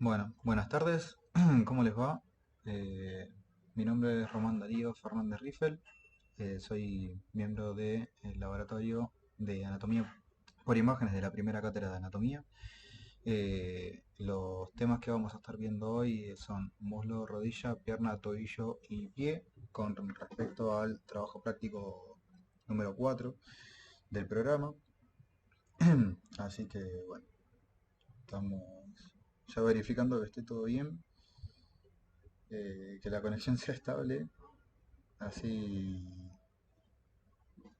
Bueno, buenas tardes, ¿cómo les va? Eh, Mi nombre es Román Darío Fernández Riffel, soy miembro del laboratorio de anatomía por imágenes de la primera cátedra de anatomía. Los temas que vamos a estar viendo hoy son muslo, rodilla, pierna, tobillo y pie con respecto al trabajo práctico número 4 del programa. Así que bueno, estamos ya verificando que esté todo bien, que la conexión sea estable, así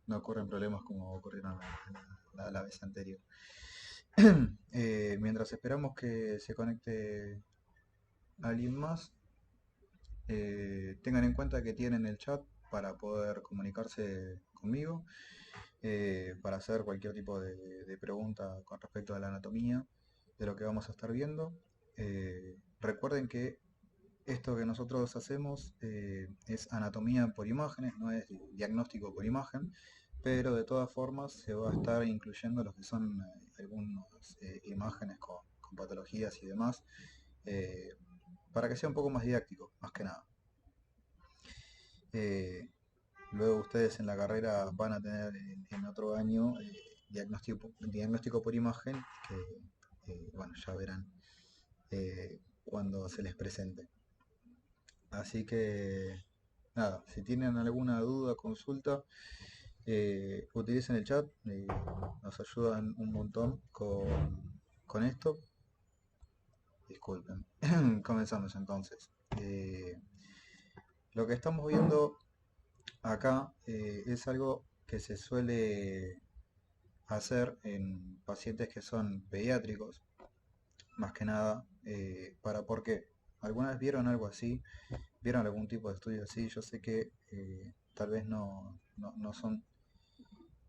no ocurren problemas como ocurrieron la vez anterior. Mientras esperamos que se conecte alguien más, tengan en cuenta que tienen el chat para poder comunicarse conmigo, para hacer cualquier tipo de pregunta con respecto a la anatomía de lo que vamos a estar viendo. Recuerden que esto que nosotros hacemos es anatomía por imágenes, no es diagnóstico por imagen, pero de todas formas se va a estar incluyendo lo que son algunas imágenes con patologías y demás, eh, para que sea un poco más didáctico, más que nada. Eh, Luego ustedes en la carrera van a tener en otro año diagnóstico por imagen, que bueno, ya verán cuando se les presente. Así que nada, si tienen alguna duda, consulta, utilicen el chat, nos ayudan un montón con esto. Disculpen. Comenzamos entonces. Lo que estamos viendo acá es algo que se suele hacer en pacientes que son pediátricos, más que nada, ¿por qué? ¿Alguna vez vieron algo así? ¿Vieron algún tipo de estudio así? Yo sé que tal vez no son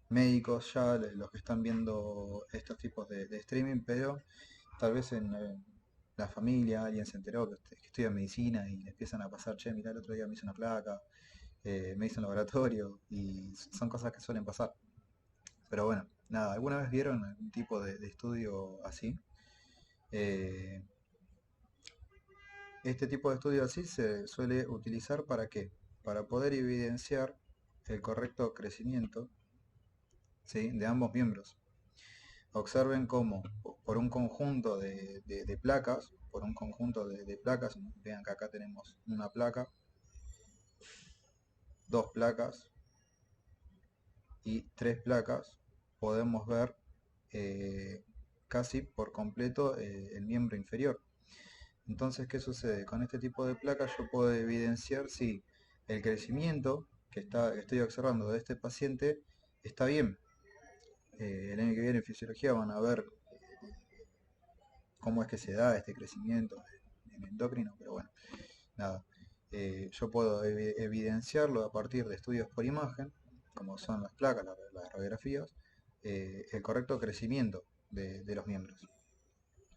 médicos ya los que están viendo estos tipos de streaming, pero tal vez en la familia alguien se enteró que estudia medicina y le empiezan a pasar, che, mirá, el otro día me hice una placa, me hice un laboratorio, y son cosas que suelen pasar. Pero bueno, nada, ¿alguna vez vieron algún tipo de estudio así? Eh, este tipo de estudio así se suele utilizar ¿para qué? Para poder evidenciar el correcto crecimiento, ¿sí?, de ambos miembros. Observen cómo por un conjunto de placas, vean que acá tenemos una placa, dos placas y tres placas, podemos ver eh, casi por completo el miembro inferior. Entonces, ¿qué sucede? Con este tipo de placas yo puedo evidenciar si el crecimiento que estoy observando de este paciente está bien. El año que viene en fisiología van a ver cómo es que se da este crecimiento en endocrino, pero bueno, nada. Yo puedo evidenciarlo a partir de estudios por imagen, como son las placas, las radiografías, el correcto crecimiento de los miembros.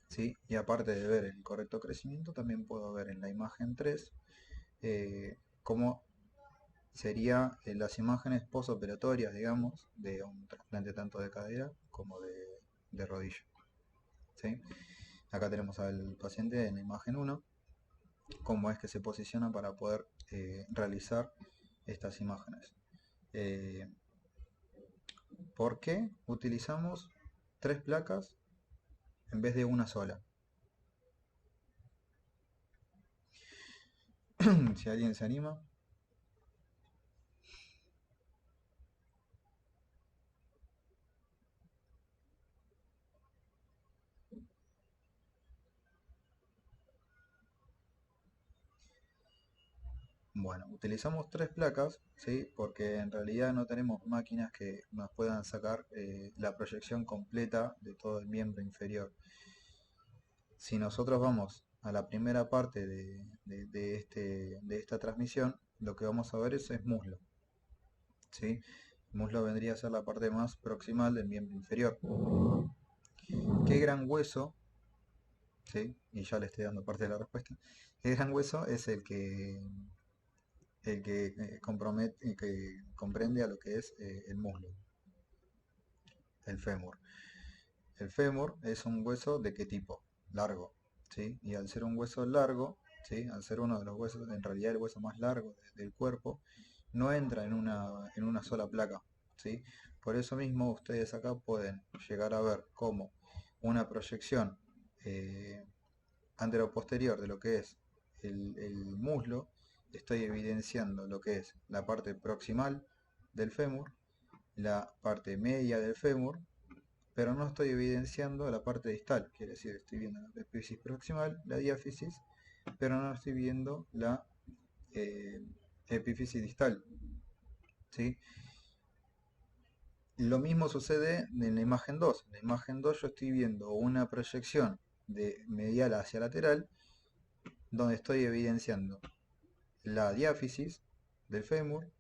¿Sí? Y aparte de ver el correcto crecimiento, también puedo ver en la imagen 3 cómo sería las imágenes posoperatorias, digamos, de un trasplante tanto de cadera como de rodilla. ¿Sí? Acá tenemos al paciente en la imagen 1, cómo es que se posiciona para poder realizar estas imágenes. Eh, ¿Por qué utilizamos tres placas en vez de una sola? Si alguien se anima. Bueno, utilizamos tres placas, ¿sí? Porque en realidad no tenemos máquinas que nos puedan sacar la proyección completa de todo el miembro inferior. Si nosotros vamos a la primera parte de esta transmisión, lo que vamos a ver es muslo, ¿sí? Muslo vendría a ser la parte más proximal del miembro inferior. ¿Qué gran hueso, ¿sí? Y ya le estoy dando parte de la respuesta? ¿Qué gran hueso es que comprende a lo que es el muslo, el fémur? El fémur es un hueso de qué tipo, largo, ¿sí? Y al ser un hueso largo, ¿sí? Al ser uno de los huesos, en realidad el hueso más largo del cuerpo, no entra en una sola placa, ¿sí? Por eso mismo ustedes acá pueden llegar a ver como una proyección eh, anteroposterior de lo que es el muslo, estoy evidenciando lo que es la parte proximal del fémur, la parte media del fémur, pero no estoy evidenciando la parte distal, quiere decir, estoy viendo la epífisis proximal, la diáfisis, pero no estoy viendo la eh, epífisis distal, ¿sí? Lo mismo sucede en la imagen 2. En la imagen 2 yo estoy viendo una proyección de medial hacia lateral, donde estoy evidenciando la diáfisis del fémur,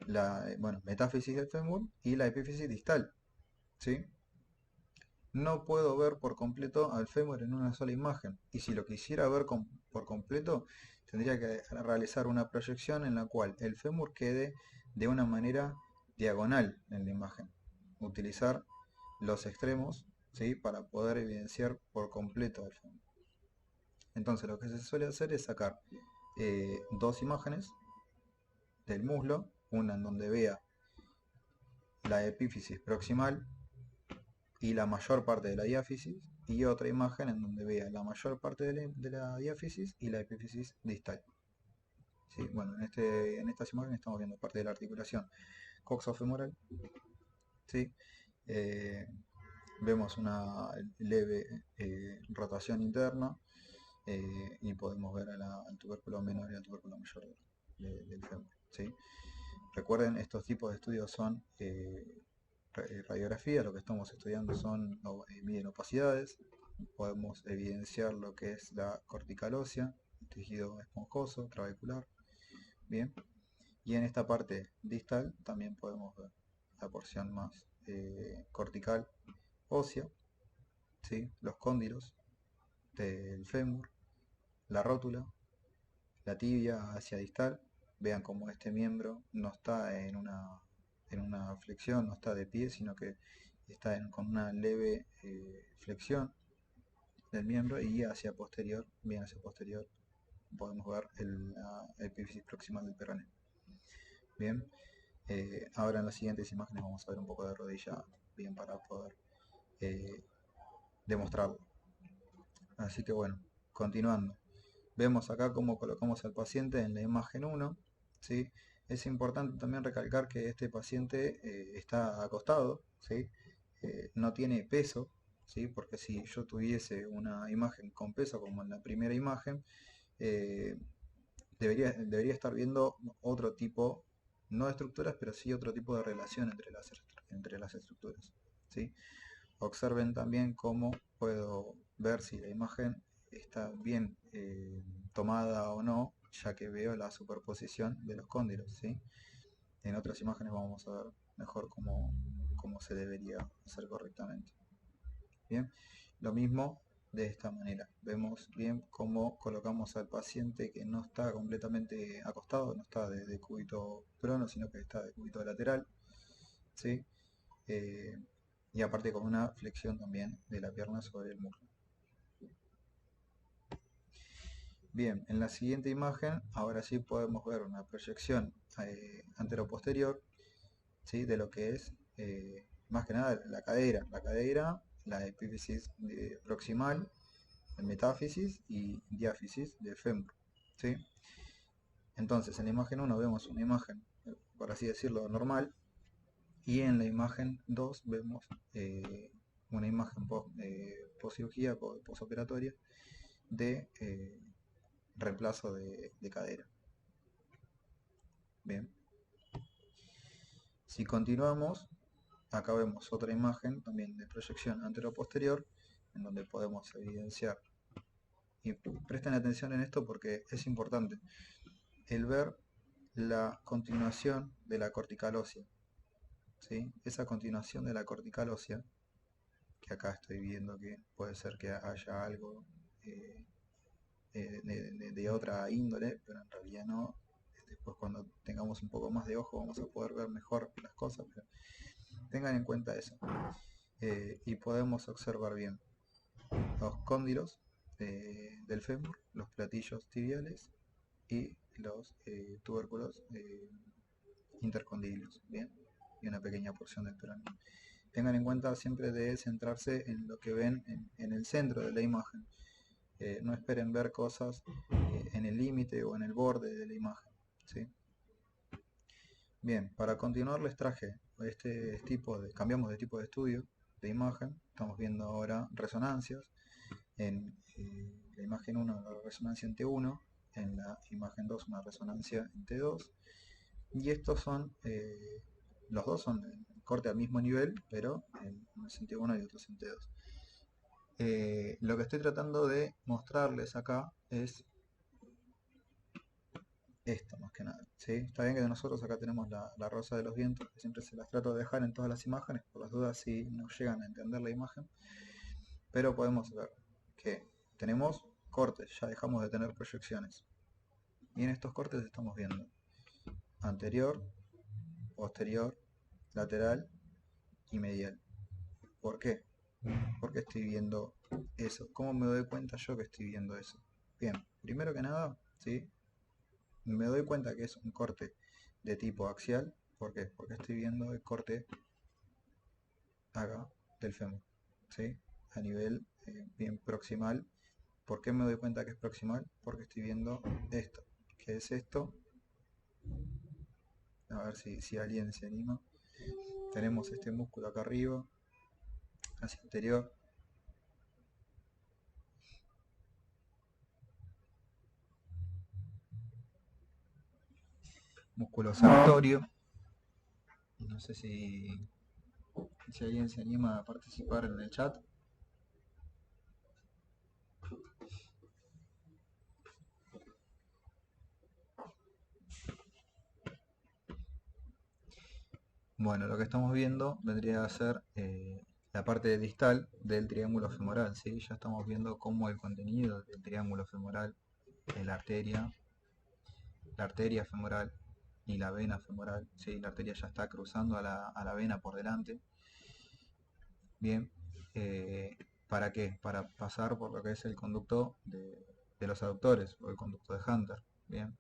la metáfisis del fémur y la epífisis distal, ¿sí? No puedo ver por completo al fémur en una sola imagen, y si lo quisiera ver por completo, tendría que realizar una proyección en la cual el fémur quede de una manera diagonal en la imagen. Utilizar los extremos, ¿sí? Para poder evidenciar por completo el fémur. Entonces lo que se suele hacer es sacar dos imágenes del muslo, una en donde vea la epífisis proximal y la mayor parte de la diáfisis, y otra imagen en donde vea la mayor parte de la diáfisis y la epífisis distal. ¿Sí? Bueno, en estas imágenes estamos viendo parte de la articulación coxofemoral, ¿sí? Eh, Vemos una leve rotación interna, y podemos ver al tubérculo menor y al tubérculo mayor del fémur, ¿sí? Recuerden, estos tipos de estudios son radiografía, lo que estamos estudiando son miden opacidades, podemos evidenciar lo que es la cortical ósea, tejido esponjoso, trabecular, bien, y en esta parte distal también podemos ver la porción más cortical ósea, ¿sí? Los cóndilos del fémur, la rótula, la tibia hacia distal. Vean cómo este miembro no está en una flexión, no está de pie, sino que está con una leve flexión del miembro, y hacia posterior, bien hacia posterior, podemos ver la epífisis proximal del peroné. Bien, ahora en las siguientes imágenes vamos a ver un poco de rodilla, bien, para poder eh, demostrarlo. Así que bueno, continuando. Vemos acá cómo colocamos al paciente en la imagen 1, ¿sí? Es importante también recalcar que este paciente está acostado, ¿sí? No tiene peso, ¿sí? Porque si yo tuviese una imagen con peso como en la primera imagen, eh, debería estar viendo otro tipo, no de estructuras, pero sí otro tipo de relación entre las estructuras, ¿sí? Observen también cómo puedo ver si la imagen está bien tomada o no, ya que veo la superposición de los cóndilos, ¿sí? En otras imágenes vamos a ver mejor cómo se debería hacer correctamente. Bien, lo mismo de esta manera. Vemos bien cómo colocamos al paciente que no está completamente acostado, no está de cúbito prono, sino que está de cúbito lateral, ¿sí? Eh, y aparte con una flexión también de la pierna sobre el muslo. Bien, en la siguiente imagen ahora sí podemos ver una proyección anteroposterior, ¿sí? De lo que es más que nada la epífisis proximal, el metáfisis y diáfisis del fémur, ¿sí? Entonces en la imagen 1 vemos una imagen, por así decirlo, normal, y en la imagen 2 vemos una imagen post cirugía, postoperatoria, de reemplazo de cadera. Bien, si continuamos, acá vemos otra imagen también de proyección anteroposterior, en donde podemos evidenciar, y presten atención en esto porque es importante, el ver la continuación de la cortical ósea, ¿sí? Esa continuación de la cortical ósea, que acá estoy viendo que puede ser que haya algo de otra índole, pero en realidad no. Después cuando tengamos un poco más de ojo vamos a poder ver mejor las cosas, pero tengan en cuenta eso. Y podemos observar bien los cóndilos del fémur, los platillos tibiales y los tubérculos intercondylios, bien, y una pequeña porción del peroneo. Tengan en cuenta siempre de centrarse en lo que ven en el centro de la imagen. No esperen ver cosas en el límite o en el borde de la imagen, ¿sí? Bien, para continuar les traje cambiamos de tipo de estudio de imagen. Estamos viendo ahora resonancias. En la imagen 1 una resonancia en T1, en la imagen 2 una resonancia en T2. Y estos son, los dos son corte al mismo nivel, pero en unos en T1 y otros en T2. Lo que estoy tratando de mostrarles acá es esto más que nada, ¿sí? Está bien que nosotros acá tenemos la rosa de los vientos, que siempre se las trato de dejar en todas las imágenes, por las dudas si no llegan a entender la imagen, pero podemos ver que tenemos cortes, ya dejamos de tener proyecciones. Y en estos cortes estamos viendo anterior, posterior, lateral y medial. ¿Por qué? Porque estoy viendo eso. ¿Cómo me doy cuenta yo que estoy viendo eso? Bien, primero que nada, ¿sí? Me doy cuenta que es un corte de tipo axial. ¿Por qué? Porque estoy viendo el corte acá del fémur, ¿sí? A nivel bien proximal. ¿Por qué me doy cuenta que es proximal? Porque estoy viendo esto. ¿Qué es esto? A ver si alguien se anima. Tenemos este músculo acá arriba, hacia anterior. Músculo sartorio. No sé si alguien se anima a participar en el chat. Bueno, lo que estamos viendo vendría a ser la parte distal del triángulo femoral, ¿sí? Ya estamos viendo cómo el contenido del triángulo femoral, la arteria femoral y la vena femoral, ¿sí? La arteria ya está cruzando a la vena por delante. Bien, ¿para qué? Para pasar por lo que es el conducto de los aductores o el conducto de Hunter. Bien,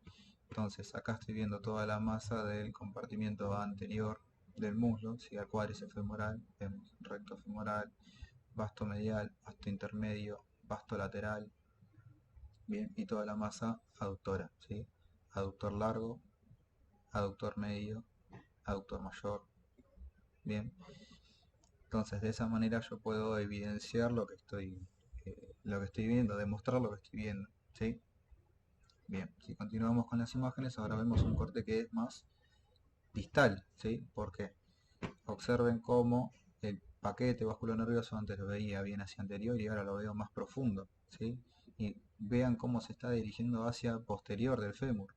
entonces acá estoy viendo toda la masa del compartimiento anterior del muslo, ¿sí? Al cuádriceps femoral, vemos recto femoral, vasto medial, vasto intermedio, vasto lateral, bien, y toda la masa aductora, ¿sí? Aductor largo, aductor medio, aductor mayor, bien. Entonces de esa manera yo puedo evidenciar lo que estoy viendo, demostrar lo que estoy viendo, ¿sí? Bien, si continuamos con las imágenes, ahora vemos un corte que es más distal, ¿sí? Porque observen cómo el paquete vasculonervioso antes lo veía bien hacia anterior y ahora lo veo más profundo, ¿sí? Y vean cómo se está dirigiendo hacia posterior del fémur,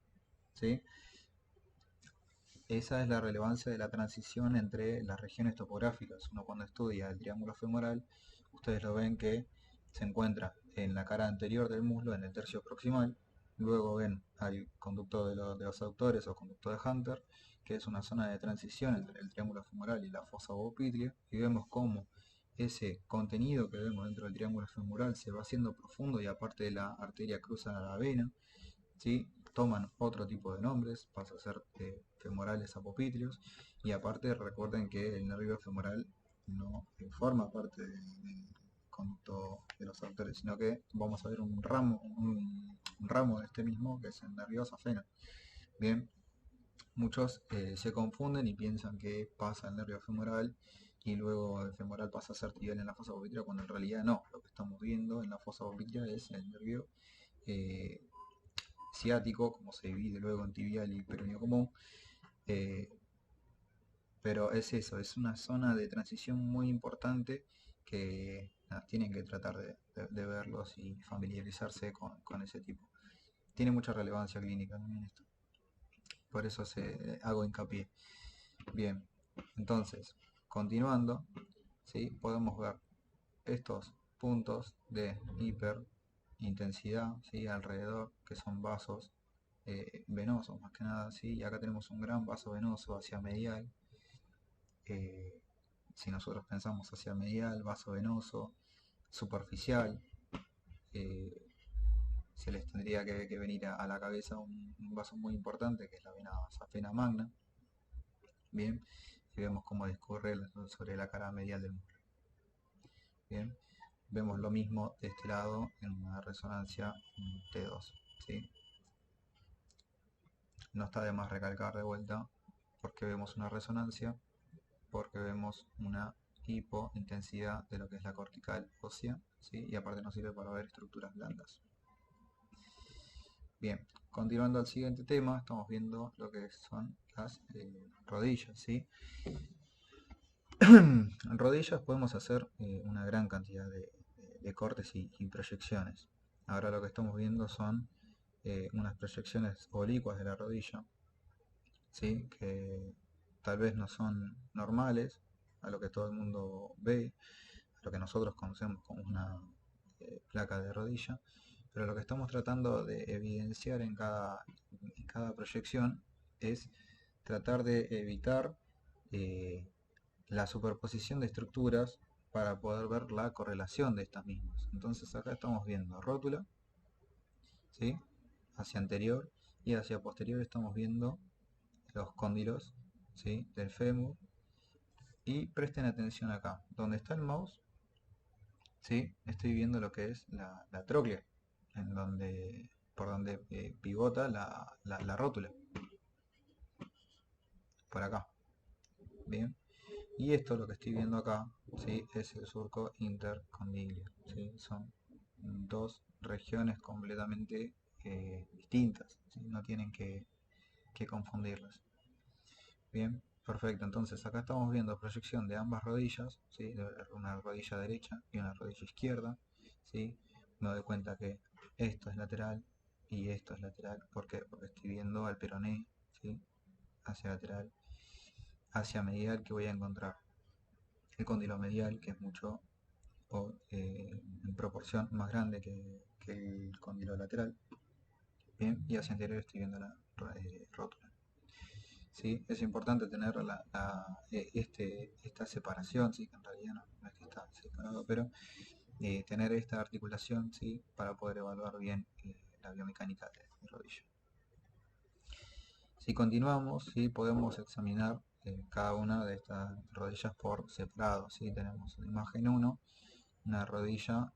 ¿sí? Esa es la relevancia de la transición entre las regiones topográficas. Uno cuando estudia el triángulo femoral, ustedes lo ven que se encuentra en la cara anterior del muslo, en el tercio proximal. Luego ven al conducto de los aductores o conducto de Hunter, que es una zona de transición entre el triángulo femoral y la fosa bobopítrea, y vemos cómo ese contenido que vemos dentro del triángulo femoral se va haciendo profundo y aparte de la arteria cruza a la vena, ¿sí? Toman otro tipo de nombres, pasa a ser femorales apopítrios, y aparte recuerden que el nervio femoral no forma parte del conducto de los aductores, sino que vamos a ver un ramo de este mismo que es el nervio safena. Bien, muchos se confunden y piensan que pasa el nervio femoral y luego el femoral pasa a ser tibial en la fosa apopítrea, cuando en realidad no. Lo que estamos viendo en la fosa apopítrea es el nervio eh, ciático, como se divide luego en tibial y peroneo común, eh, pero es eso, es una zona de transición muy importante que tienen que tratar de verlos y familiarizarse con ese tipo. Tiene mucha relevancia clínica también esto, por eso hago hincapié. Bien, entonces, continuando, ¿sí? Podemos ver estos puntos de hiperintensidad, ¿sí? Alrededor, que son vasos venosos más que nada, ¿sí? Y acá tenemos un gran vaso venoso hacia medial. Si nosotros pensamos hacia medial, vaso venoso, superficial, eh, se les tendría que venir a la cabeza un vaso muy importante que es la vena safena magna. Bien, y vemos cómo discurre sobre la cara medial del músculo. Bien, vemos lo mismo de este lado en una resonancia T2. ¿Sí? No está de más recalcar de vuelta porque vemos una resonancia, porque vemos una hipointensidad de lo que es la cortical ósea, ¿sí? Y aparte nos sirve para ver estructuras blandas. Bien, continuando al siguiente tema, estamos viendo lo que son las rodillas, ¿sí? En rodillas podemos hacer una gran cantidad de cortes y proyecciones. Ahora lo que estamos viendo son unas proyecciones oblicuas de la rodilla, ¿sí? Que tal vez no son normales a lo que todo el mundo ve, a lo que nosotros conocemos como una placa de rodilla, pero lo que estamos tratando de evidenciar en cada proyección es tratar de evitar la superposición de estructuras para poder ver la correlación de estas mismas. Entonces acá estamos viendo rótula, ¿sí? Hacia anterior, y hacia posterior estamos viendo los cóndilos, ¿sí? Del fémur. Y presten atención acá, donde está el mouse, ¿sí? Estoy viendo lo que es la tróclea, por donde pivota la rótula, por acá. Bien, y esto lo que estoy viendo acá, ¿sí? Es el surco intercondilio, ¿sí? Son dos regiones completamente distintas, ¿sí? No tienen que confundirlas. Bien, perfecto. Entonces acá estamos viendo proyección de ambas rodillas, ¿sí? De una rodilla derecha y una rodilla izquierda, ¿sí? Me doy cuenta que esto es lateral y esto es lateral. ¿Por qué? Porque estoy viendo al peroné, ¿sí? Hacia lateral, hacia medial, que voy a encontrar el cóndilo medial, que es mucho en proporción más grande que el cóndilo lateral. Bien, y hacia anterior estoy viendo la rótula. ¿Sí? Es importante tener esta separación, ¿sí? Que en realidad no es que está separado, pero tener esta articulación, ¿sí? Para poder evaluar bien la biomecánica de rodilla. Si continuamos, ¿sí? Podemos examinar cada una de estas rodillas por separado, ¿sí? Tenemos en imagen 1 una rodilla,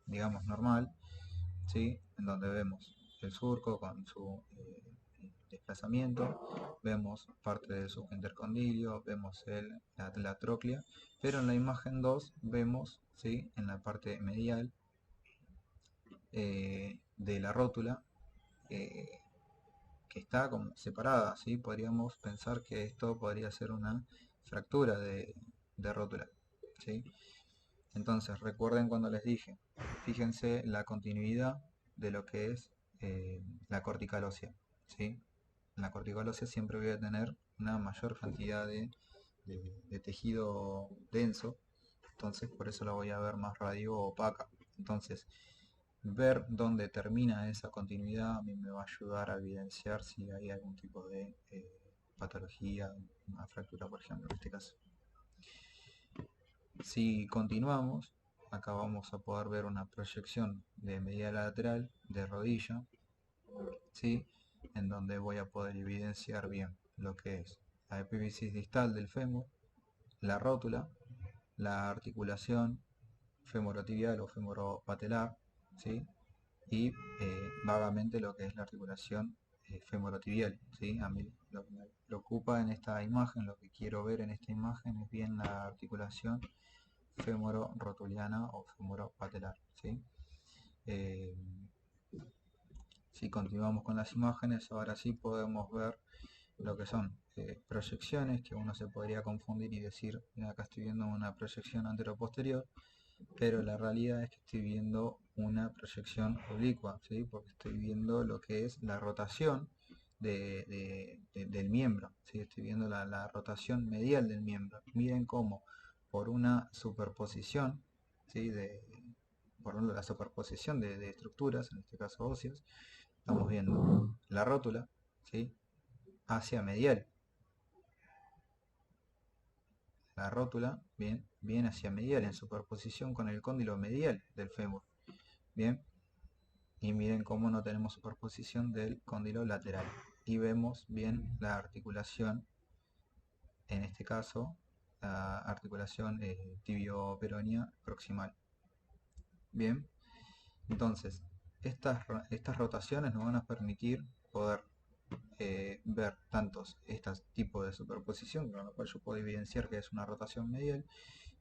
digamos, normal, ¿sí? En donde vemos el surco con su desplazamiento, vemos parte del surco intercondilio, vemos la tróclea, pero en la imagen 2 vemos, ¿sí? En la parte medial de la rótula, que está como separada, ¿sí? Podríamos pensar que esto podría ser una fractura de rótula, ¿sí? Entonces recuerden cuando les dije, fíjense la continuidad de lo que es la cortical ósea, ¿sí? En la cortical ósea siempre voy a tener una mayor cantidad de tejido denso, entonces por eso la voy a ver más radio opaca. Entonces ver dónde termina esa continuidad a mí me va a ayudar a evidenciar si hay algún tipo de patología, una fractura por ejemplo en este caso. Si continuamos, acá vamos a poder ver una proyección de medial a lateral de rodilla, ¿sí? En donde voy a poder evidenciar bien lo que es la epífisis distal del fémur, la rótula, la articulación femorotibial o femoropatelar, ¿sí? Y vagamente lo que es la articulación femorotibial, ¿sí? A mí lo que me preocupa en esta imagen, lo que quiero ver en esta imagen es bien la articulación femoro-rotuliana o femoropatelar, ¿sí? Si continuamos con las imágenes, ahora sí podemos ver lo que son proyecciones, que uno se podría confundir y decir, mira, acá estoy viendo una proyección antero-posterior, pero la realidad es que estoy viendo una proyección oblicua, ¿sí? Porque estoy viendo lo que es la rotación del miembro, ¿sí? Estoy viendo la rotación medial del miembro. Miren cómo por una superposición, ¿sí? Por la superposición de estructuras, en este caso óseos, estamos viendo la rótula, ¿sí? Hacia medial. La rótula bien hacia medial en superposición con el cóndilo medial del fémur. Bien, y miren cómo no tenemos superposición del cóndilo lateral. Y vemos bien la articulación, en este caso, la articulación tibio-peronea proximal. Bien, entonces, estas rotaciones nos van a permitir poder ver tantos estos tipos de superposición, con lo cual yo puedo evidenciar que es una rotación medial,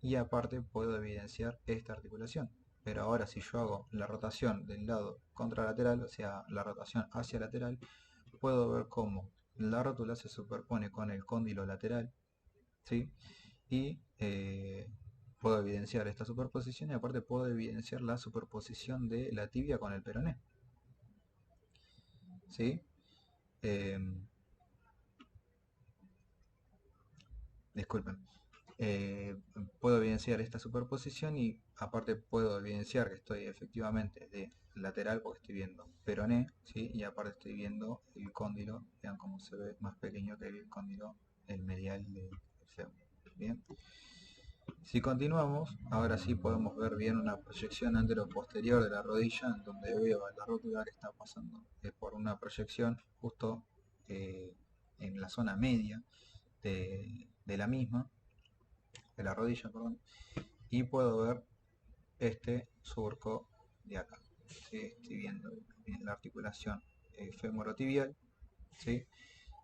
y aparte puedo evidenciar esta articulación. Pero ahora si yo hago la rotación del lado contralateral, o sea, la rotación hacia lateral, puedo ver cómo la rótula se superpone con el cóndilo lateral, ¿sí? Y puedo evidenciar esta superposición y aparte puedo evidenciar la superposición de la tibia con el peroné, ¿sí? Em, Disculpen. eh, Puedo evidenciar esta superposición y aparte puedo evidenciar que estoy efectivamente de lateral porque estoy viendo peroné, ¿sí? Y aparte estoy viendo el cóndilo, vean cómo se ve más pequeño que el cóndilo, el medial del fémur. Bien, si continuamos, ahora sí podemos ver bien una proyección antero-posterior de la rodilla, en donde veo a la rótula que está pasando por una proyección justo eh, en la zona media de la misma, de la rodilla, perdón, y puedo ver este surco de acá. ¿Sí? Estoy viendo la articulación femorotibial, ¿sí?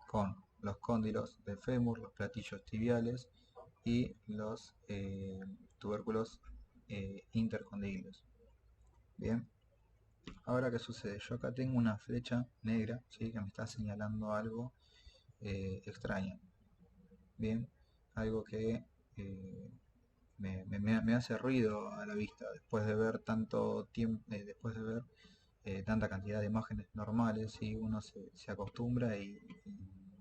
Con los cóndilos del fémur, los platillos tibiales y los tubérculos intercondíleos. Bien, ahora qué sucede, yo acá tengo una flecha negra, ¿sí? Que me está señalando algo extraño. Bien, algo que eh, me hace ruido a la vista después de ver tanto tiempo, después de ver tanta cantidad de imágenes normales, y uno se acostumbra y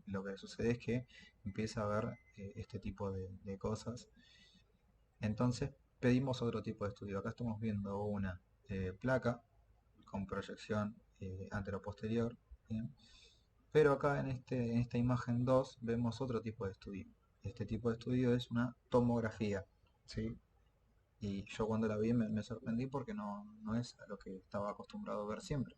lo que sucede es que empieza a ver este tipo de cosas. Entonces pedimos otro tipo de estudio. Acá estamos viendo una placa con proyección anteroposterior, ¿bien? Pero acá en esta imagen 2 vemos otro tipo de estudio. Este tipo de estudio es una tomografía, ¿sí? Y yo cuando la vi me sorprendí porque no es a lo que estaba acostumbrado a ver siempre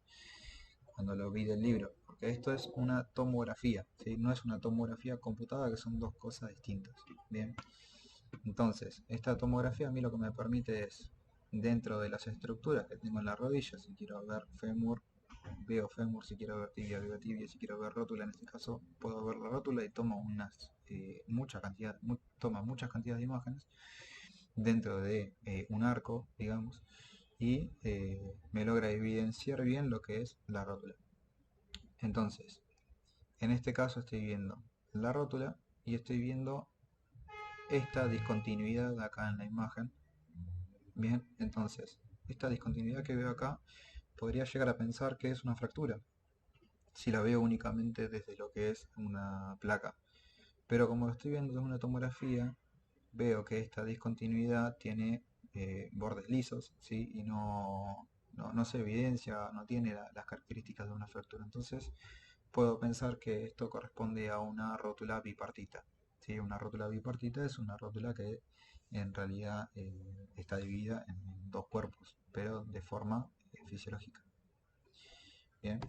cuando lo vi del libro, porque esto es una tomografía, ¿sí? No es una tomografía computada, que son dos cosas distintas. Bien, entonces esta tomografía a mí lo que me permite es, dentro de las estructuras que tengo en la rodilla, si quiero ver fémur, veo fémur; si quiero ver tibia, veo tibia; si quiero ver rótula, en este caso puedo ver la rótula y tomo toma muchas cantidades de imágenes dentro de un arco, digamos, y me logra evidenciar bien lo que es la rótula. Entonces, en este caso estoy viendo la rótula y estoy viendo esta discontinuidad acá en la imagen. Bien, entonces, esta discontinuidad que veo acá podría llegar a pensar que es una fractura, si la veo únicamente desde lo que es una placa. Pero como lo estoy viendo desde una tomografía, veo que esta discontinuidad tiene bordes lisos, ¿sí? Y no se evidencia, no tiene las características de una fractura. Entonces puedo pensar que esto corresponde a una rótula bipartita, ¿sí? Una rótula bipartita es una rótula que en realidad está dividida en dos cuerpos, pero de forma fisiológica. Bien,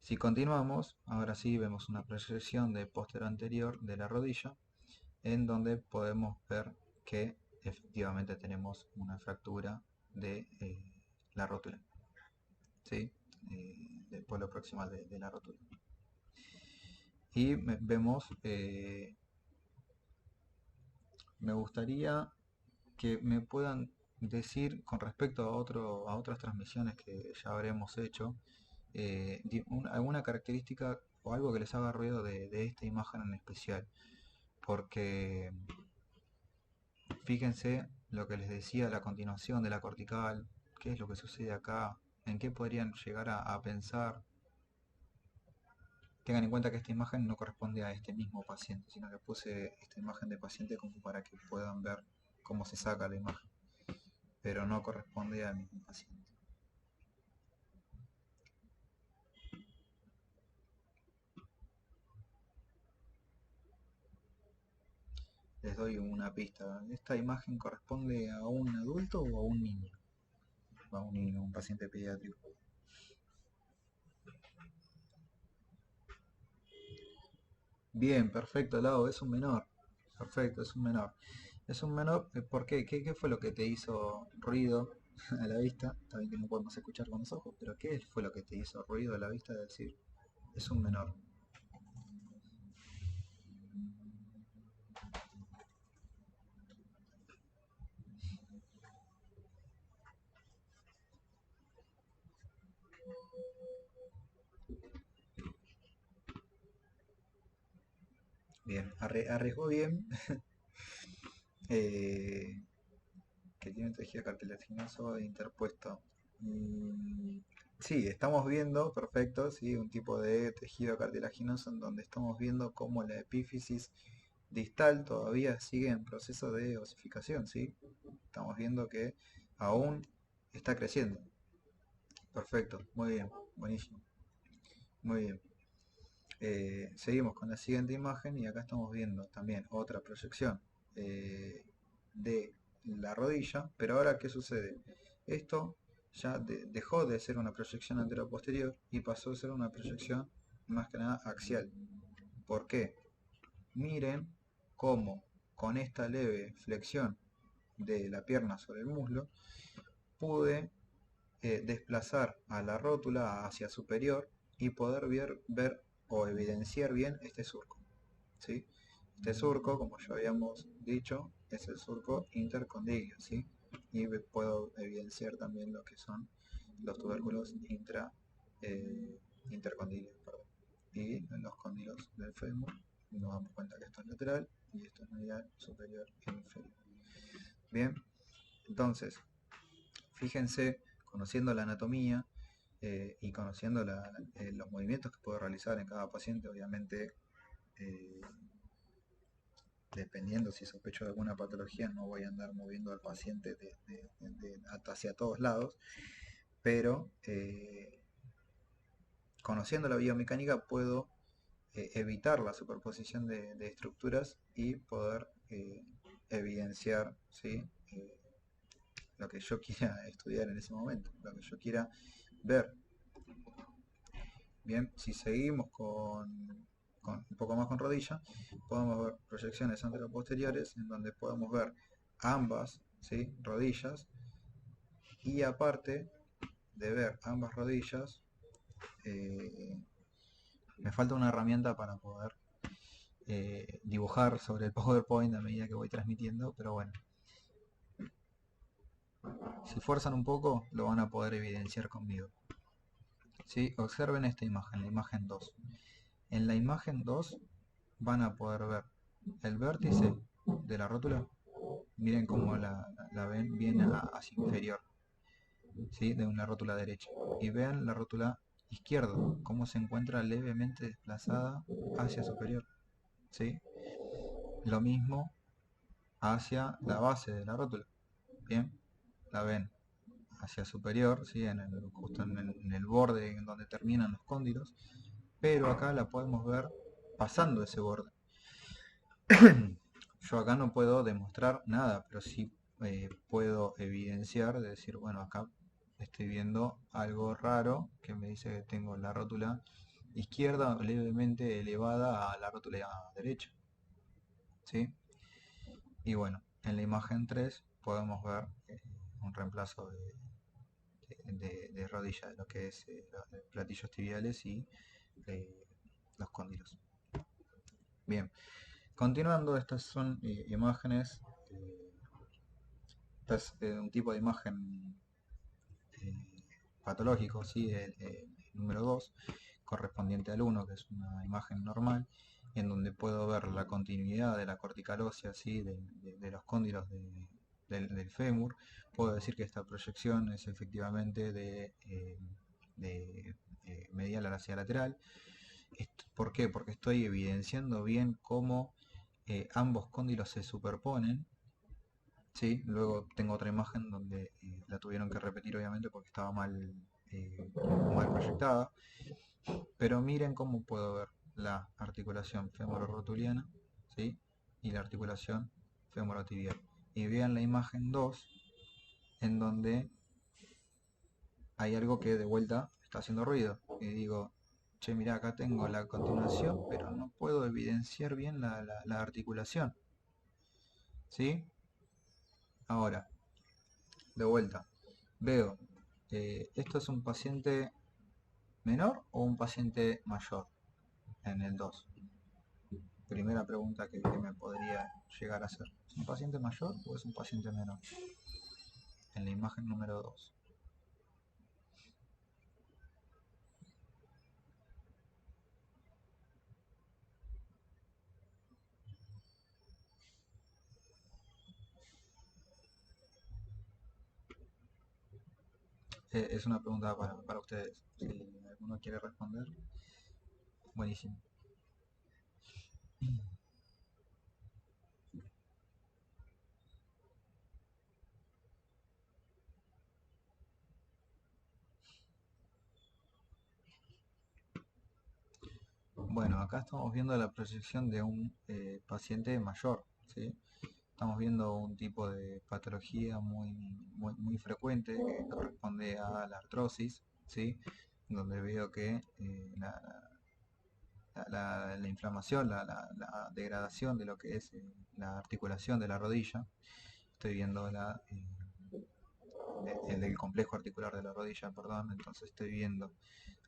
si continuamos, ahora sí vemos una proyección de posterior anterior de la rodilla, en donde podemos ver que efectivamente tenemos una fractura de la rótula, ¿sí? Del polo proximal de la rótula. Y vemos, me gustaría que me puedan decir con respecto a otras transmisiones que ya habremos hecho, alguna característica o algo que les haga ruido de esta imagen en especial, porque fíjense lo que les decía a la continuación de la cortical, qué es lo que sucede acá, en qué podrían llegar a pensar. Tengan en cuenta que esta imagen no corresponde a este mismo paciente, sino que puse esta imagen de paciente como para que puedan ver cómo se saca la imagen, pero no corresponde al mismo paciente. Les doy una pista. ¿Esta imagen corresponde a un adulto o a un niño? a un niño, un paciente pediátrico. Bien, perfecto, Lau, es un menor. Perfecto, es un menor. Es un menor, ¿por qué? ¿Qué fue lo que te hizo ruido a la vista? También que no podemos escuchar con los ojos, pero ¿qué fue lo que te hizo ruido a la vista de decir, es un menor? Bien, arriesgó bien. eh, que tiene un tejido cartilaginoso interpuesto. Mm, sí, estamos viendo, perfecto, sí, un tipo de tejido cartilaginoso en donde estamos viendo cómo la epífisis distal todavía sigue en proceso de osificación, ¿sí? Estamos viendo que aún está creciendo. Perfecto, muy bien, buenísimo, muy bien. Seguimos con la siguiente imagen y acá estamos viendo también otra proyección eh, de la rodilla, pero ahora ¿qué sucede? Esto ya dejó de ser una proyección anteroposterior y pasó a ser una proyección más que nada axial. ¿Por qué? Miren cómo con esta leve flexión de la pierna sobre el muslo pude desplazar a la rótula hacia superior y poder ver o evidenciar bien este surco, ¿sí? Este surco, como ya habíamos dicho, es el surco intercondilio, ¿sí? Y puedo evidenciar también lo que son los tubérculos intercondilios, perdón. Y los cóndilos del fémur, nos damos cuenta que esto es lateral y esto es medial, superior e inferior. Bien, entonces, fíjense, conociendo la anatomía y conociendo los movimientos que puedo realizar en cada paciente, obviamente, eh, dependiendo si sospecho de alguna patología, no voy a andar moviendo al paciente hacia todos lados, pero conociendo la biomecánica puedo evitar la superposición de estructuras y poder evidenciar, ¿sí? Lo que yo quiera estudiar en ese momento, lo que yo quiera ver. Bien, si seguimos con un poco más con rodilla, podemos ver proyecciones anteroposteriores en donde podemos ver ambas, ¿sí? Rodillas, y aparte de ver ambas rodillas, eh, me falta una herramienta para poder dibujar sobre el PowerPoint a medida que voy transmitiendo, pero bueno, si fuerzan un poco lo van a poder evidenciar conmigo. ¿Sí? Observen esta imagen, la imagen 2. En la imagen 2 van a poder ver el vértice de la rótula. Miren cómo la ven bien hacia inferior, ¿sí? De una rótula derecha. Y vean la rótula izquierda, cómo se encuentra levemente desplazada hacia superior, ¿sí? Lo mismo hacia la base de la rótula. Bien, la ven hacia superior, ¿sí? Justo en el borde en donde terminan los cóndilos, pero acá la podemos ver pasando ese borde. Yo acá no puedo demostrar nada, pero sí puedo evidenciar, de decir, bueno, acá estoy viendo algo raro que me dice que tengo la rótula izquierda levemente elevada a la rótula derecha, ¿sí? Y bueno, en la imagen 3 podemos ver un reemplazo de rodilla, de lo que es los platillos tibiales y los cóndilos. Bien, continuando, estas son imágenes, esta es un tipo de imagen eh, patológico, ¿sí? El número 2, correspondiente al 1, que es una imagen normal, en donde puedo ver la continuidad de la cortical ósea, ¿sí? De los cóndilos del fémur. Puedo decir que esta proyección es efectivamente de medial hacia lateral. ¿Por qué? Porque estoy evidenciando bien cómo ambos cóndilos se superponen. Sí, luego tengo otra imagen donde la tuvieron que repetir obviamente porque estaba mal proyectada. Pero miren cómo puedo ver la articulación femororotuliana, ¿sí? Y la articulación femorotibial. Y vean la imagen 2 en donde hay algo que de vuelta está haciendo ruido. Y digo, che, mira, acá tengo la continuación, pero no puedo evidenciar bien la articulación. ¿Sí? Ahora, de vuelta, veo, ¿esto es un paciente menor o un paciente mayor en el 2? Primera pregunta que me podría llegar a hacer. ¿Es un paciente mayor o es un paciente menor? En la imagen número 2. Es una pregunta para ustedes. Si alguno quiere responder, buenísimo. Bueno, acá estamos viendo la proyección de un paciente mayor, ¿sí? Estamos viendo un tipo de patología muy frecuente que corresponde a la artrosis, ¿sí? Donde veo que la inflamación, la degradación de lo que es la articulación de la rodilla, estoy viendo el complejo articular de la rodilla, perdón, entonces estoy viendo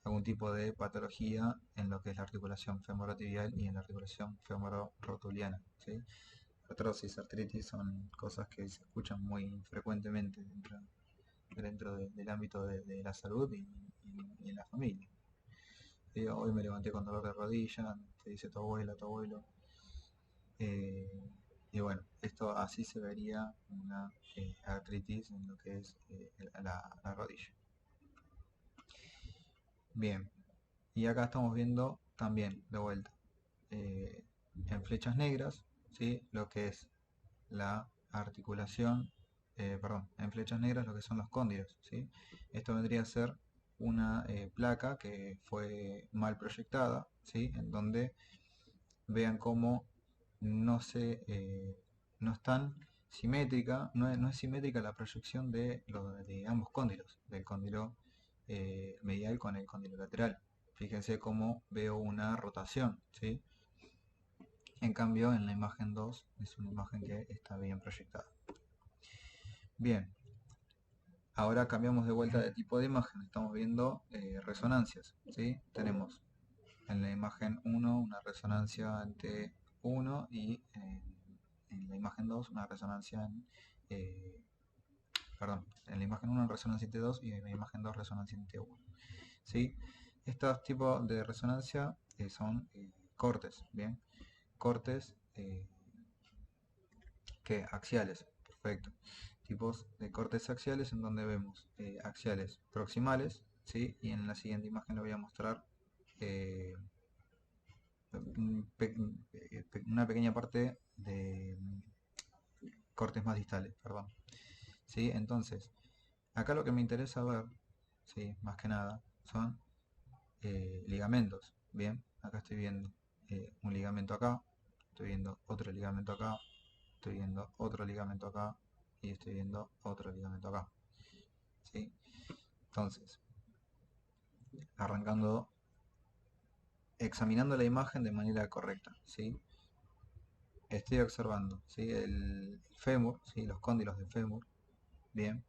algún tipo de patología en lo que es la articulación femorotibial y en la articulación femororotuliana, ¿sí? Artrosis, artritis son cosas que se escuchan muy frecuentemente del ámbito de la salud y en la familia. Hoy me levanté con dolor de rodilla, te dice tu abuela, tu abuelo. eh, y bueno, esto así se vería una artritis en lo que es la rodilla. Bien, y acá estamos viendo también, de vuelta, eh, en flechas negras, ¿sí? Lo que es la articulación, perdón, en flechas negras lo que son los cóndilos, ¿sí? Esto vendría a ser una placa que fue mal proyectada, ¿sí? En donde vean cómo no se no es tan simétrica, no es simétrica la proyección de ambos cóndilos, del cóndilo medial con el cóndilo lateral. Fíjense cómo veo una rotación, ¿sí? En cambio, en la imagen 2 es una imagen que está bien proyectada. Bien, ahora cambiamos de vuelta de tipo de imagen. Estamos viendo resonancias, ¿sí? Tenemos en la imagen 1 una resonancia en T1 y en la imagen 2 una resonancia eh, perdón, en la imagen 1 resonancia en T2 y en la imagen 2 resonancia en T1. ¿Sí? Estos tipos de resonancia son cortes, ¿bien? Cortes que axiales, perfecto. Tipos de cortes axiales en donde vemos axiales proximales, ¿sí? Y en la siguiente imagen le voy a mostrar eh, una pequeña parte de cortes más distales, perdón. ¿Sí? Entonces, acá lo que me interesa ver, ¿sí? Más que nada, son ligamentos. Bien, acá estoy viendo un ligamento acá, estoy viendo otro ligamento acá, estoy viendo otro ligamento acá y estoy viendo otro ligamento acá. ¿Sí? Entonces, arrancando, examinando la imagen de manera correcta. ¿Sí? Estoy observando, ¿sí? El fémur, ¿sí? Los cóndilos del fémur. Bien,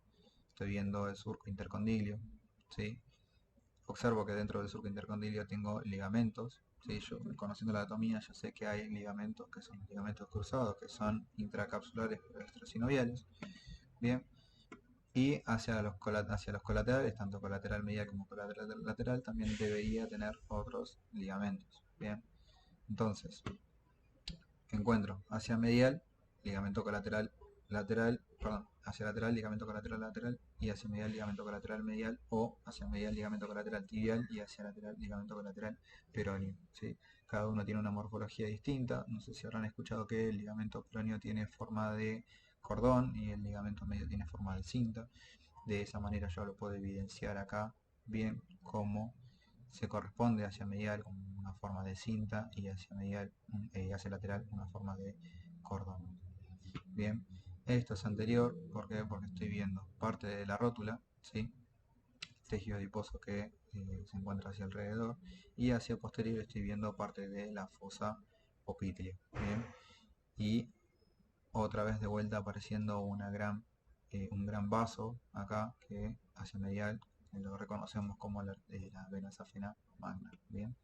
estoy viendo el surco intercondilio. ¿Sí? Observo que dentro del surco intercondilio tengo ligamentos. ¿Sí? Yo, conociendo la anatomía, ya sé que hay ligamentos que son ligamentos cruzados, que son intracapsulares pero extrasinoviales. Bien, y hacia los colaterales, tanto colateral medial como colateral lateral, también debería tener otros ligamentos. Bien, entonces encuentro hacia medial, ligamento colateral lateral, perdón, hacia lateral, ligamento colateral lateral, y hacia medial, ligamento colateral medial, o hacia medial, ligamento colateral tibial, y hacia lateral, ligamento colateral peroneo. ¿Sí? Cada uno tiene una morfología distinta. No sé si habrán escuchado que el ligamento peroneo tiene forma de cordón y el ligamento medio tiene forma de cinta. De esa manera yo lo puedo evidenciar acá bien como se corresponde hacia medial con una forma de cinta y hacia medial hacia lateral una forma de cordón. Bien, esto es anterior, ¿por qué? Porque estoy viendo parte de la rótula, ¿sí? tejido adiposo que se encuentra hacia alrededor, y hacia posterior estoy viendo parte de la fosa poplítea. Bien, y otra vez de vuelta apareciendo un gran vaso acá que hacia medial, que lo reconocemos como la vena safena magna. Bien,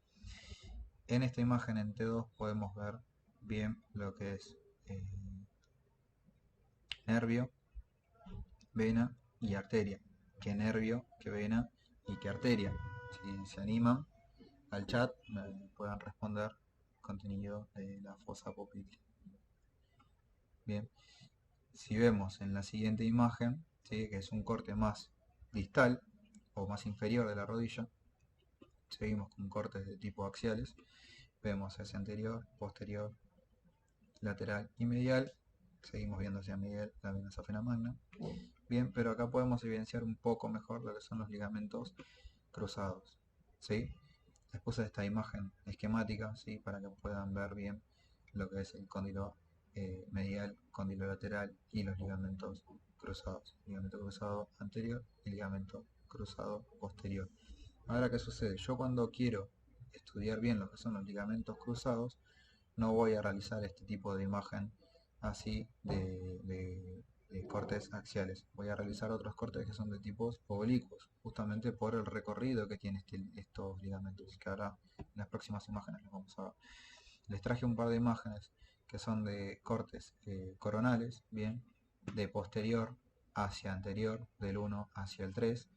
en esta imagen en T2 podemos ver bien lo que es nervio, vena y arteria. Que nervio, que vena y que arteria. Si se animan al chat, me puedan responder contenido de la fosa poplítea. Bien, si vemos en la siguiente imagen, ¿sí?, que es un corte más distal o más inferior de la rodilla, seguimos con cortes de tipo axiales, vemos hacia anterior, posterior, lateral y medial, seguimos viendo hacia medial la vena safena magna. Bien, pero acá podemos evidenciar un poco mejor lo que son los ligamentos cruzados, ¿sí? Les puse esta imagen esquemática, ¿sí?, para que puedan ver bien lo que es el cóndilo medial, cóndilo lateral y los ligamentos cruzados. Ligamento cruzado anterior y ligamento cruzado posterior. Ahora, ¿qué sucede? Yo cuando quiero estudiar bien lo que son los ligamentos cruzados, no voy a realizar este tipo de imagen así de cortes axiales. Voy a realizar otros cortes que son de tipos oblicuos, justamente por el recorrido que tienen estos ligamentos, que ahora en las próximas imágenes los vamos a ver. Les traje un par de imágenes que son de cortes coronales, bien, de posterior hacia anterior, del 1 hacia el 3,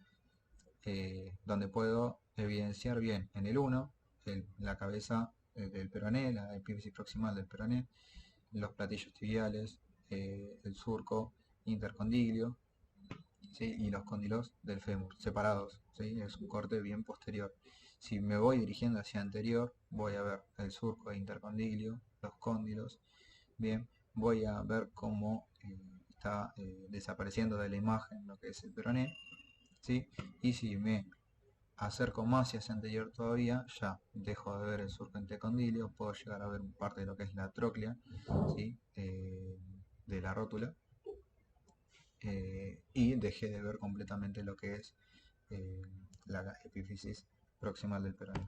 donde puedo evidenciar bien en el 1 la cabeza del peroné, la epífisis proximal del peroné, los platillos tibiales, el surco intercondilio, ¿sí?, y los cóndilos del fémur separados, ¿sí? Es un corte bien posterior. Si me voy dirigiendo hacia anterior, voy a ver el surco intercondilio, los cóndilos. Bien, voy a ver cómo está desapareciendo de la imagen lo que es el peroné, ¿sí? Y si me acerco más hacia anterior todavía, ya dejo de ver el surco intercondilio, puedo llegar a ver parte de lo que es la tróclea, ¿sí?, de la rótula, y dejé de ver completamente lo que es la epífisis proximal del peroné.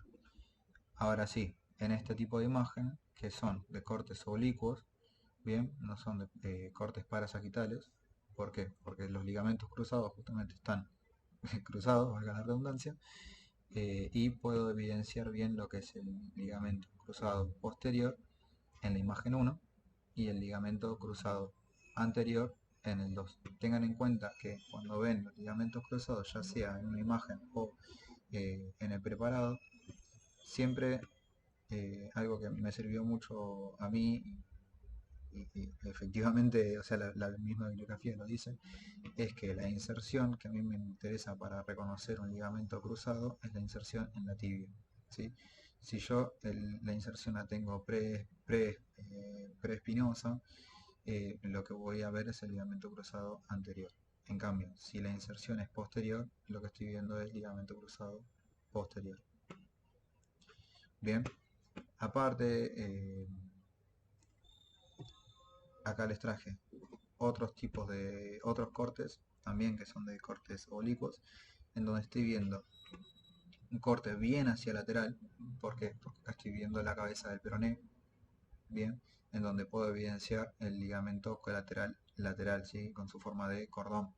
Ahora sí, en este tipo de imagen, que son de cortes oblicuos, bien, no son de cortes parasaquitales. ¿Por qué? Porque los ligamentos cruzados justamente están cruzados, valga la redundancia, y puedo evidenciar bien lo que es el ligamento cruzado posterior en la imagen 1 y el ligamento cruzado anterior en el 2. Tengan en cuenta que cuando ven los ligamentos cruzados, ya sea en una imagen o en el preparado, siempre algo que me sirvió mucho a mí, y efectivamente, o sea, la misma bibliografía lo dice, es que la inserción que a mí me interesa para reconocer un ligamento cruzado es la inserción en la tibia, ¿sí? Si yo la inserción la tengo preespinosa, lo que voy a ver es el ligamento cruzado anterior. En cambio, si la inserción es posterior, lo que estoy viendo es ligamento cruzado posterior. Bien, aparte, acá les traje otros cortes también, que son de cortes oblicuos, en donde estoy viendo un corte bien hacia lateral. ¿Por qué? Porque acá estoy viendo la cabeza del peroné, bien, en donde puedo evidenciar el ligamento colateral lateral, ¿sí?, con su forma de cordón.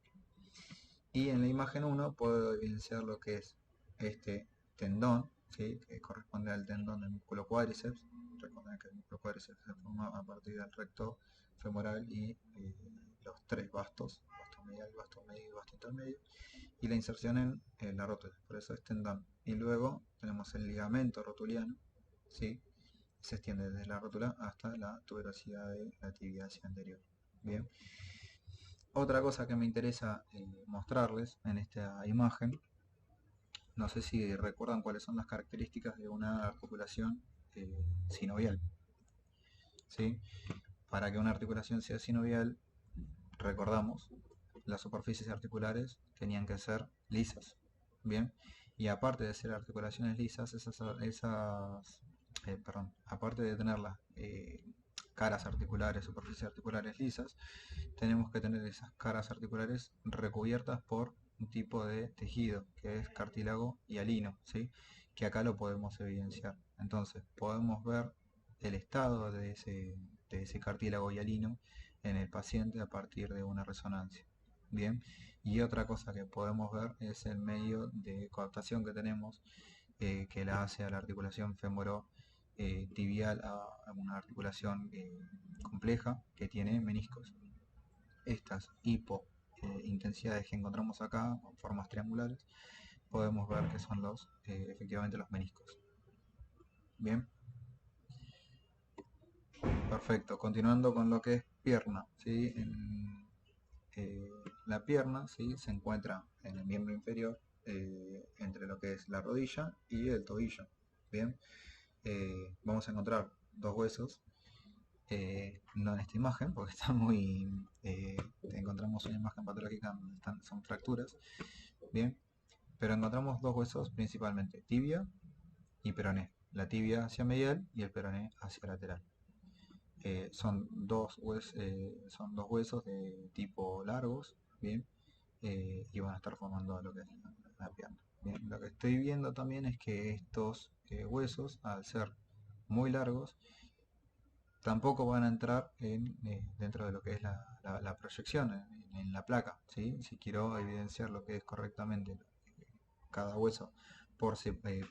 Y en la imagen 1 puedo evidenciar lo que es este tendón, ¿sí?, que corresponde al tendón del músculo cuádriceps. Recuerden que el músculo cuádriceps se forma a partir del recto femoral y los tres bastos, basto medial, basto medio y basto intermedio, y la inserción en la rótula, por eso es tendón. Y luego tenemos el ligamento rotuliano, ¿sí?, se extiende desde la rótula hasta la tuberosidad de la tibia hacia anterior. Bien. Otra cosa que me interesa mostrarles en esta imagen, no sé si recuerdan cuáles son las características de una articulación sinovial, ¿sí? Para que una articulación sea sinovial, recordamos, las superficies articulares tenían que ser lisas, ¿bien? Y aparte de ser articulaciones lisas, aparte de tener las caras articulares, superficies articulares lisas, tenemos que tener esas caras articulares recubiertas por un tipo de tejido que es cartílago hialino, ¿sí? Que acá lo podemos evidenciar. Entonces podemos ver el estado de ese cartílago hialino en el paciente a partir de una resonancia. Bien, y otra cosa que podemos ver es el medio de coaptación que tenemos, que la hace a la articulación femoro tibial, a una articulación compleja que tiene meniscos. Estas hipointensidades que encontramos acá, con formas triangulares, podemos ver que son efectivamente los meniscos. Bien, perfecto. Continuando con lo que es pierna, ¿sí? La pierna, ¿sí? Se encuentra en el miembro inferior, entre lo que es la rodilla y el tobillo. Bien, vamos a encontrar dos huesos, no en esta imagen, porque está muy... encontramos una imagen patológica donde son fracturas, bien, pero encontramos dos huesos principalmente, tibia y peroné. La tibia hacia medial y el peroné hacia lateral. Son dos huesos de tipo largos, bien, y van a estar formando lo que es la pierna. Bien, lo que estoy viendo también es que estos huesos, al ser muy largos, tampoco van a entrar dentro de lo que es la proyección en la placa, ¿sí? Si quiero evidenciar lo que es correctamente cada hueso,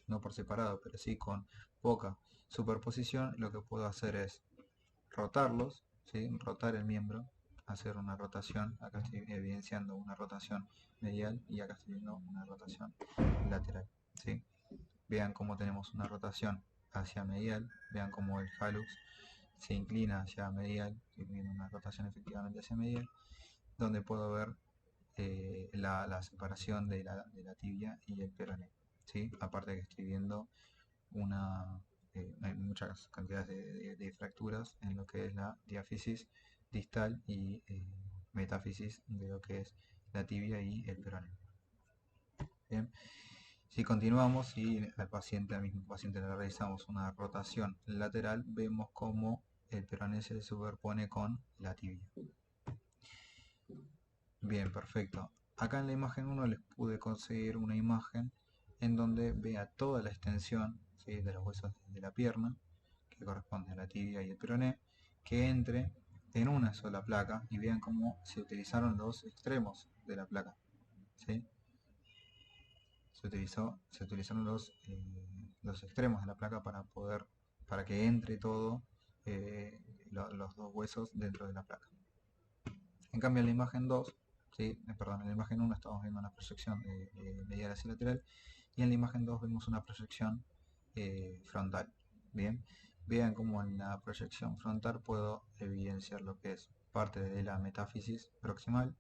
no por separado, pero sí con poca superposición, lo que puedo hacer es rotarlos, ¿sí? Rotar el miembro, hacer una rotación. Acá estoy evidenciando una rotación medial y acá estoy viendo una rotación lateral, ¿sí? Vean cómo tenemos una rotación hacia medial, vean cómo el hallux se inclina hacia medial, tiene una rotación efectivamente hacia medial, donde puedo ver la separación de la tibia y el peroné, ¿sí? Aparte que estoy viendo hay muchas cantidades de fracturas en lo que es la diáfisis distal y metáfisis de lo que es la tibia y el peroné. Bien. Si continuamos y al mismo paciente le realizamos una rotación lateral, vemos cómo el peroné se superpone con la tibia. Bien, perfecto. Acá en la imagen 1 les pude conseguir una imagen en donde vea toda la extensión, ¿sí? De los huesos de la pierna, que corresponde a la tibia y el peroné, que entre en una sola placa y vean cómo se utilizaron los extremos de la placa, ¿sí? Se utilizaron los extremos de la placa para que entre todo, los dos huesos dentro de la placa. En cambio en la imagen 2, ¿sí? Perdón, en la imagen 1 estamos viendo una proyección medial hacia lateral y en la imagen 2 vemos una proyección frontal. Bien, vean cómo en la proyección frontal puedo evidenciar lo que es parte de la metáfisis proximal,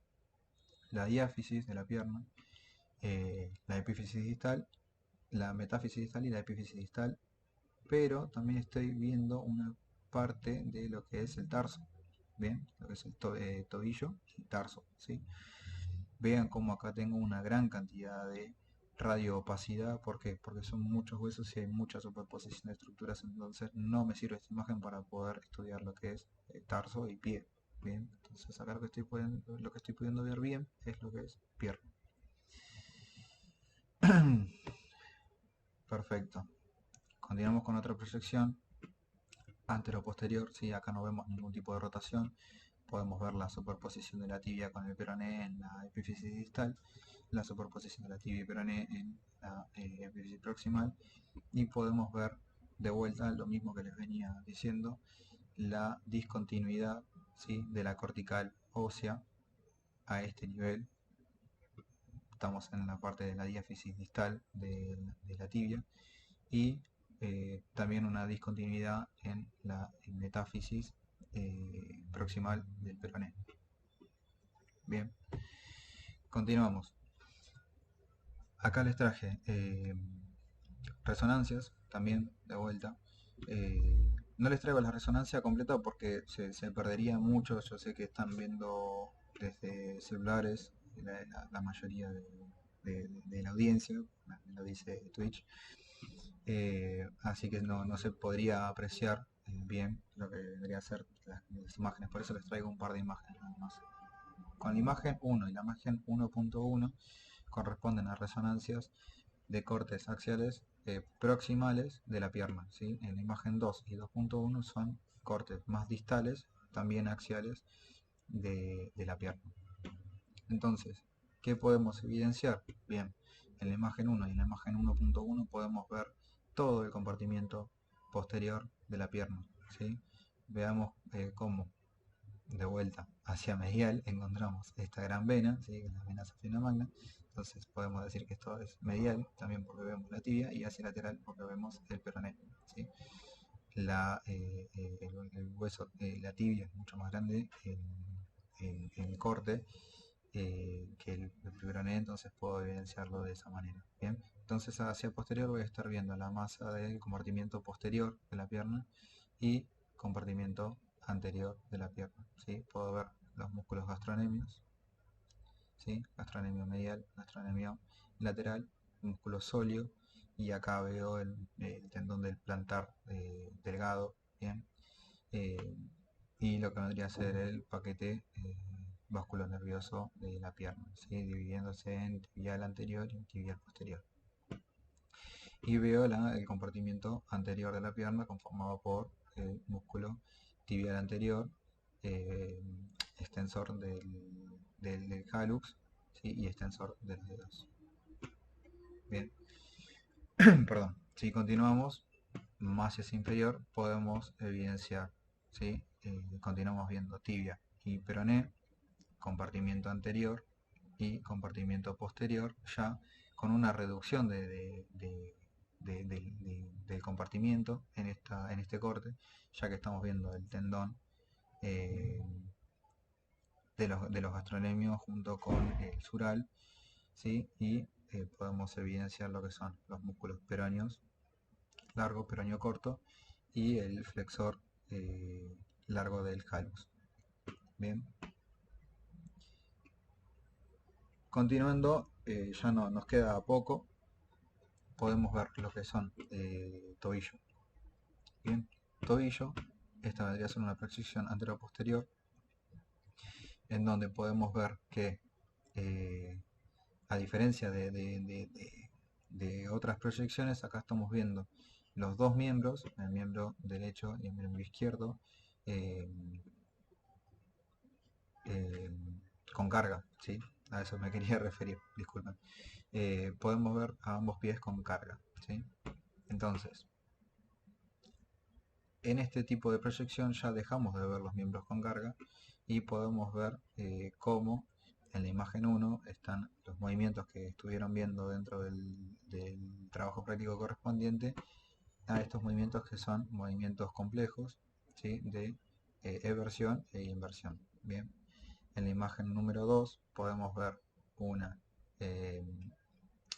la diáfisis de la pierna, la epífisis distal, la metáfisis distal y la epífisis distal, pero también estoy viendo una parte de lo que es el tarso, bien, lo que es el tobillo y tarso, ¿sí? Vean cómo acá tengo una gran cantidad de radioopacidad. ¿Por qué? Porque son muchos huesos y hay mucha superposición de estructuras, entonces no me sirve esta imagen para poder estudiar lo que es tarso y pie. Bien, entonces acá lo que estoy pudiendo ver bien es lo que es pierna. Perfecto. Continuamos con otra proyección antero-posterior, ¿sí? Acá no vemos ningún tipo de rotación. Podemos ver la superposición de la tibia con el peroné en la epífisis distal, la superposición de la tibia y peroné en la epífisis proximal, y podemos ver de vuelta lo mismo que les venía diciendo, la discontinuidad, ¿sí? De la cortical ósea a este nivel. Estamos en la parte de la diáfisis distal de la tibia y también una discontinuidad en la metáfisis proximal del peroné. Bien, continuamos. Acá les traje resonancias también de vuelta. No les traigo la resonancia completa porque se perdería mucho. Yo sé que están viendo desde celulares la mayoría de la audiencia, me lo dice Twitch. Así que no se podría apreciar bien lo que debería ser las imágenes. Por eso les traigo un par de imágenes nada más. Con la imagen 1 y la imagen 1.1 corresponden a resonancias de cortes axiales proximales de la pierna, ¿sí? En la imagen 2 y 2.1 son cortes más distales, también axiales de la pierna. Entonces, ¿qué podemos evidenciar? Bien, en la imagen 1 y en la imagen 1.1 podemos ver todo el compartimiento posterior de la pierna, ¿sí? Veamos cómo, de vuelta hacia medial, encontramos esta gran vena, ¿sí? Que es la vena safena magna. Entonces podemos decir que esto es medial, también porque vemos la tibia, y hacia lateral porque vemos el peroné, ¿sí? El hueso, la tibia es mucho más grande en corte que el peroné, entonces puedo evidenciarlo de esa manera. Bien, entonces hacia posterior voy a estar viendo la masa del compartimiento posterior de la pierna y compartimiento anterior de la pierna, ¿sí? Puedo ver los músculos gastronemios, ¿sí? Gastrocnemio medial, gastrocnemio lateral, músculo sóleo, y acá veo el tendón del plantar delgado, ¿bien? Eh, y lo que vendría a ser el paquete nervioso de la pierna, ¿sí? Dividiéndose en tibial anterior y tibial posterior. Y veo el compartimiento anterior de la pierna conformado por el músculo tibial anterior, eh, extensor del hallux, ¿sí? Y extensor del dedos. Bien, perdón. Si continuamos más hacia inferior, podemos evidenciar, ¿sí? Continuamos viendo tibia y peroné, compartimiento anterior y compartimiento posterior, ya con una reducción del compartimiento en este corte, ya que estamos viendo el tendón eh, de los gastrocnemios junto con el sural, ¿sí? Y podemos evidenciar lo que son los músculos peroneos largo, peroneo corto, y el flexor largo del hallux. Bien, continuando, ya no nos queda poco, podemos ver lo que son tobillo. Bien, tobillo, esta vendría a ser una proyección antero-posterior, en donde podemos ver que a diferencia de otras proyecciones, acá estamos viendo los dos miembros, el miembro derecho y el miembro izquierdo, eh, eh, con carga, ¿sí? A eso me quería referir, disculpen. Podemos ver a ambos pies con carga, ¿sí? Entonces, en este tipo de proyección ya dejamos de ver los miembros con carga y podemos ver cómo en la imagen 1 están los movimientos que estuvieron viendo dentro del trabajo práctico correspondiente a estos movimientos, que son movimientos complejos, ¿sí? De eversión e inversión. Bien, en la imagen número 2 podemos ver una eh,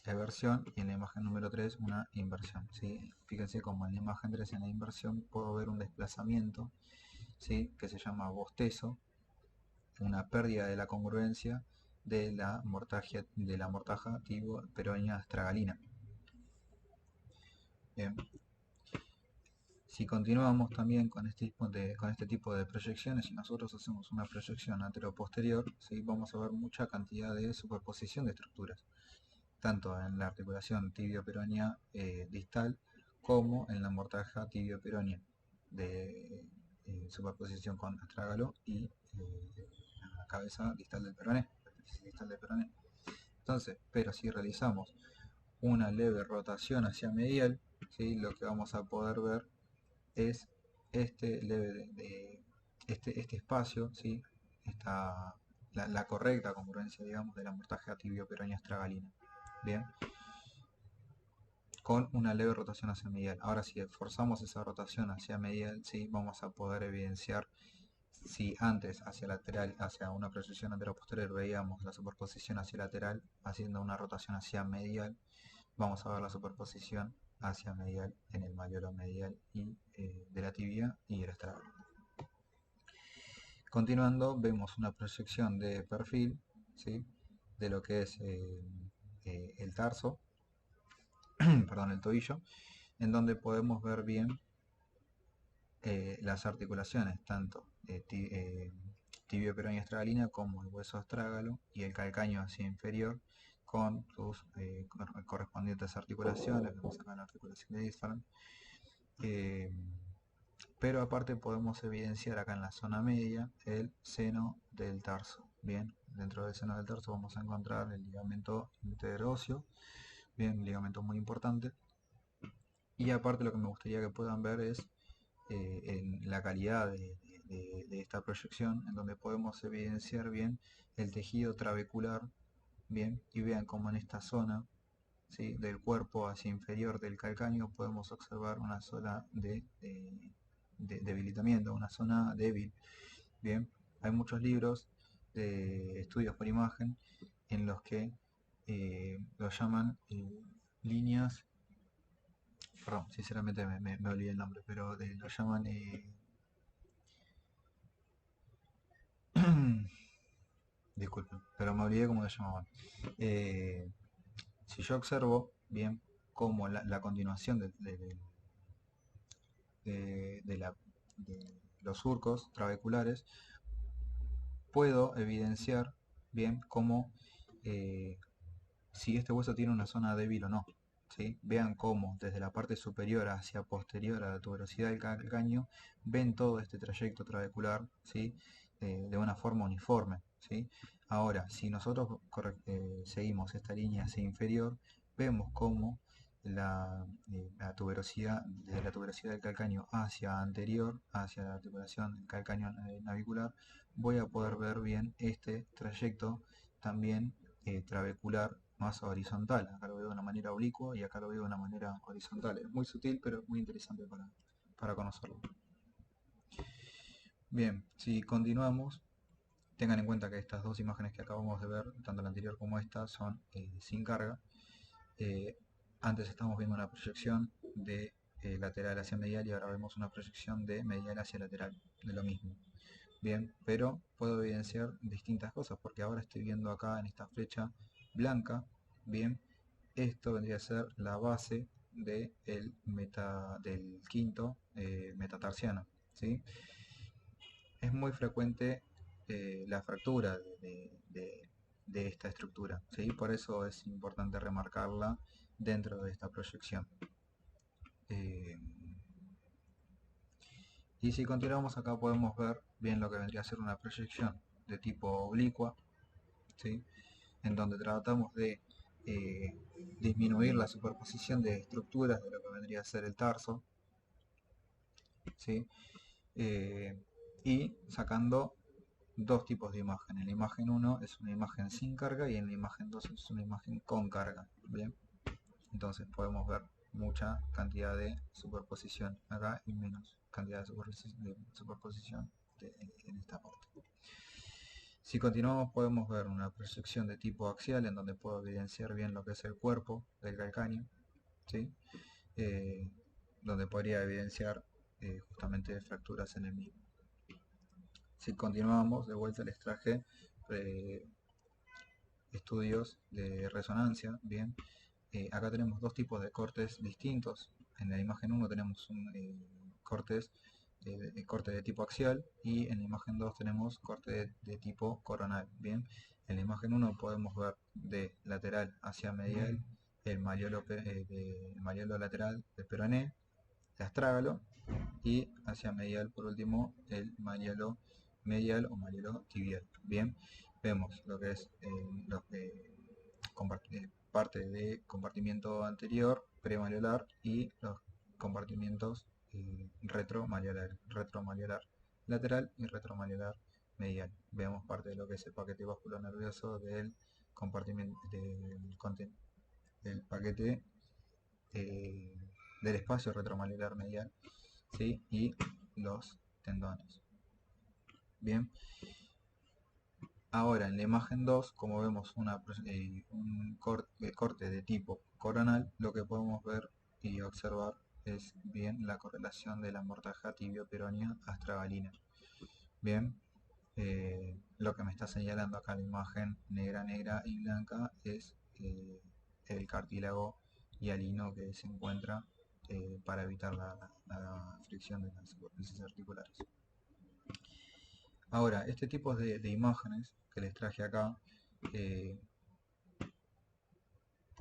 eversión, y en la imagen número 3 una inversión, ¿sí? Fíjense como en la imagen 3, en la inversión, puedo ver un desplazamiento, ¿sí? Que se llama bostezo, una pérdida de la congruencia de la mortaja tibio-peronea astragalina. Bien. Si continuamos también con este tipo de proyecciones, si nosotros hacemos una proyección antero-posterior, ¿sí? Vamos a ver mucha cantidad de superposición de estructuras, tanto en la articulación tibio-peronea distal, como en la mortaja tibio-peronea de superposición con astrágalo y la cabeza distal del peroné, Entonces, pero si realizamos una leve rotación hacia medial, ¿sí? Lo que vamos a poder ver es este leve este espacio, ¿sí? La correcta congruencia, digamos, de la mortaja tibio-peronea astragalina. Bien, con una leve rotación hacia medial. Ahora, si forzamos esa rotación hacia medial, ¿sí? Vamos a poder evidenciar, si antes hacia lateral, hacia una proyección antero-posterior, veíamos la superposición hacia lateral, haciendo una rotación hacia medial, vamos a ver la superposición hacia medial en el mayolo medial y de la tibia y el estrabón. Continuando, vemos una proyección de perfil, ¿sí? De lo que es el tarso, perdón, el tobillo, en donde podemos ver bien las articulaciones, tanto tibio peroneo astragalina como el hueso astrágalo y el calcáneo hacia inferior, con sus correspondientes articulaciones. Vemos acá la articulación de Isfran. Pero aparte podemos evidenciar acá en la zona media el seno del tarso. Bien, dentro del seno del tarso vamos a encontrar el ligamento interóseo, bien, un ligamento muy importante. Y aparte lo que me gustaría que puedan ver es en la calidad de esta proyección, en donde podemos evidenciar bien el tejido trabecular, bien, y vean cómo en esta zona, ¿sí?, del cuerpo hacia inferior del calcáneo podemos observar una zona de debilitamiento, una zona débil. Bien, hay muchos libros de estudios por imagen en los que lo llaman líneas, perdón, sinceramente me olvidé el nombre, pero lo llaman disculpen, pero me olvidé cómo lo llamaban. Eh, si yo observo bien cómo la continuación de los surcos trabeculares, puedo evidenciar bien cómo si este hueso tiene una zona débil o no. ¿Sí? Vean cómo desde la parte superior hacia posterior a la tuberosidad del calcáneo ven todo este trayecto trabecular, ¿sí?, de una forma uniforme. ¿Sí? Ahora, si nosotros seguimos esta línea hacia inferior, vemos cómo la tuberosidad, desde la tuberosidad del calcáneo hacia anterior, hacia la articulación del calcáneo navicular, voy a poder ver bien este trayecto también trabecular más horizontal. Acá lo veo de una manera oblicua y acá lo veo de una manera horizontal. Es muy sutil, pero muy interesante para conocerlo. Bien, si continuamos, tengan en cuenta que estas dos imágenes que acabamos de ver, tanto la anterior como esta, son sin carga. Antes estamos viendo una proyección de lateral hacia medial y ahora vemos una proyección de medial hacia lateral, de lo mismo. Bien, pero puedo evidenciar distintas cosas porque ahora estoy viendo acá en esta flecha blanca, bien, esto vendría a ser la base del quinto metatarsiano, ¿sí? Es muy frecuente la fractura de esta estructura, ¿sí? Por eso es importante remarcarla dentro de esta proyección. Y si continuamos acá podemos ver bien lo que vendría a ser una proyección de tipo oblicua, ¿sí?, en donde tratamos de disminuir la superposición de estructuras de lo que vendría a ser el tarso, ¿sí?, y sacando dos tipos de imagen. En la imagen 1 es una imagen sin carga y en la imagen 2 es una imagen con carga. Bien, entonces podemos ver mucha cantidad de superposición acá y menos cantidad de superposición en esta parte. Si continuamos podemos ver una proyección de tipo axial en donde puedo evidenciar bien lo que es el cuerpo del calcáneo, ¿sí?, donde podría evidenciar justamente fracturas en el mismo. Si continuamos, de vuelta les traje estudios de resonancia. Bien, acá tenemos dos tipos de cortes distintos. En la imagen 1 tenemos corte de tipo axial y en la imagen 2 tenemos corte de tipo coronal. Bien, en la imagen 1 podemos ver de lateral hacia medial el malleolo lateral del peroné, el astrágalo, y hacia medial por último el malleolo medial o malleolo tibial. Bien, vemos lo que es parte de compartimiento anterior premalleolar y los compartimientos retromalleolar lateral y retromalleolar medial. Vemos parte de lo que es el paquete vascular nervioso del compartimento del paquete del espacio retromalleolar medial, ¿sí?, y los tendones. Bien, ahora en la imagen 2, como vemos un corte de tipo coronal, lo que podemos ver y observar es bien la correlación de la mortaja tibio-peronea astragalina. Bien, lo que me está señalando acá la imagen negra y blanca es el cartílago hialino que se encuentra para evitar la fricción de las superficies articulares. Ahora, este tipo de imágenes que les traje acá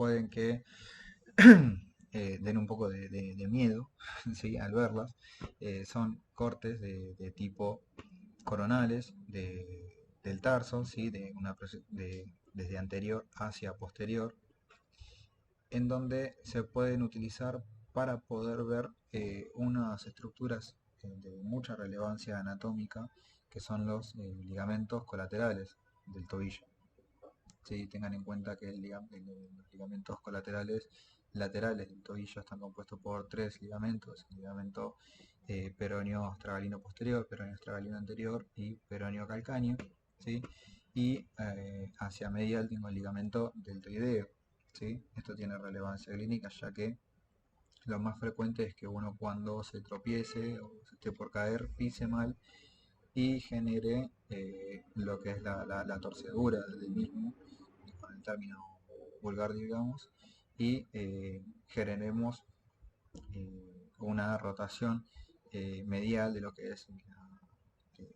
pueden que den un poco de miedo, ¿sí? Al verlas. Son cortes de tipo coronales del tarso, ¿sí? Desde anterior hacia posterior, en donde se pueden utilizar para poder ver unas estructuras de mucha relevancia anatómica, que son los ligamentos colaterales del tobillo. Sí, tengan en cuenta que los ligamentos colaterales laterales del tobillo están compuestos por tres ligamentos: el ligamento peroneo astragalino posterior, peroneo astragalino anterior y peroneo calcáneo, ¿sí? Y hacia medial tengo el ligamento deltoideo, ¿sí? Esto tiene relevancia clínica, ya que lo más frecuente es que uno, cuando se tropiece o se esté por caer, pise mal y genere lo que es la torcedura del mismo, con el término vulgar, digamos, y generemos una rotación medial de lo que es eh,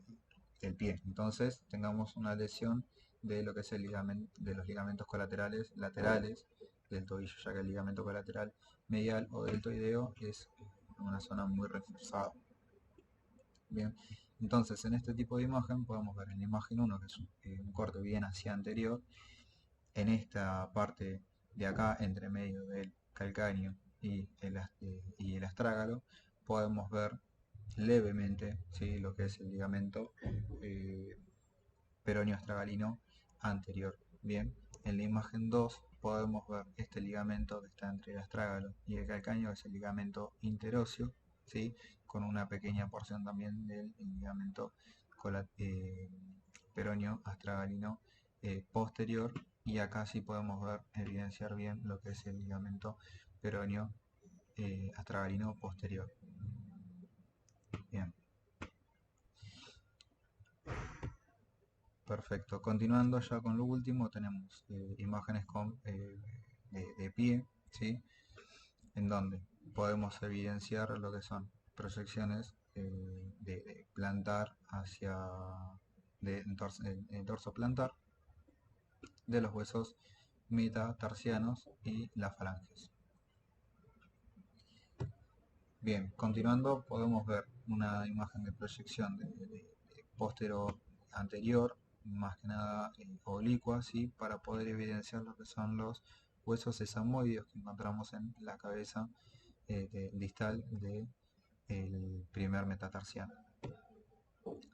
el pie. Entonces tengamos una lesión de lo que es el ligamento, de los ligamentos colaterales laterales del tobillo, ya que el ligamento colateral medial o deltoideo es una zona muy reforzada. Bien, entonces en este tipo de imagen podemos ver en la imagen 1, que es un corte bien hacia anterior. En esta parte de acá, entre medio del calcáneo y el astrágalo, podemos ver levemente, ¿sí? Lo que es el ligamento peroneo astragalino anterior. Bien, en la imagen 2 podemos ver este ligamento que está entre el astrágalo y el calcáneo, que es el ligamento interóseo, ¿sí? Con una pequeña porción también del ligamento peroneo astragalino posterior, y acá sí podemos ver, evidenciar bien lo que es el ligamento peroneo astragalino posterior. Bien, perfecto. Continuando ya con lo último, tenemos imágenes de pie, ¿sí? En donde podemos evidenciar lo que son proyecciones de plantar hacia dorso plantar de los huesos metatarsianos y las falanges. Bien, continuando podemos ver una imagen de proyección de póstero anterior, más que nada oblicua, ¿sí? Para poder evidenciar lo que son los huesos sesamoideos que encontramos en la cabeza distal del primer metatarsiano.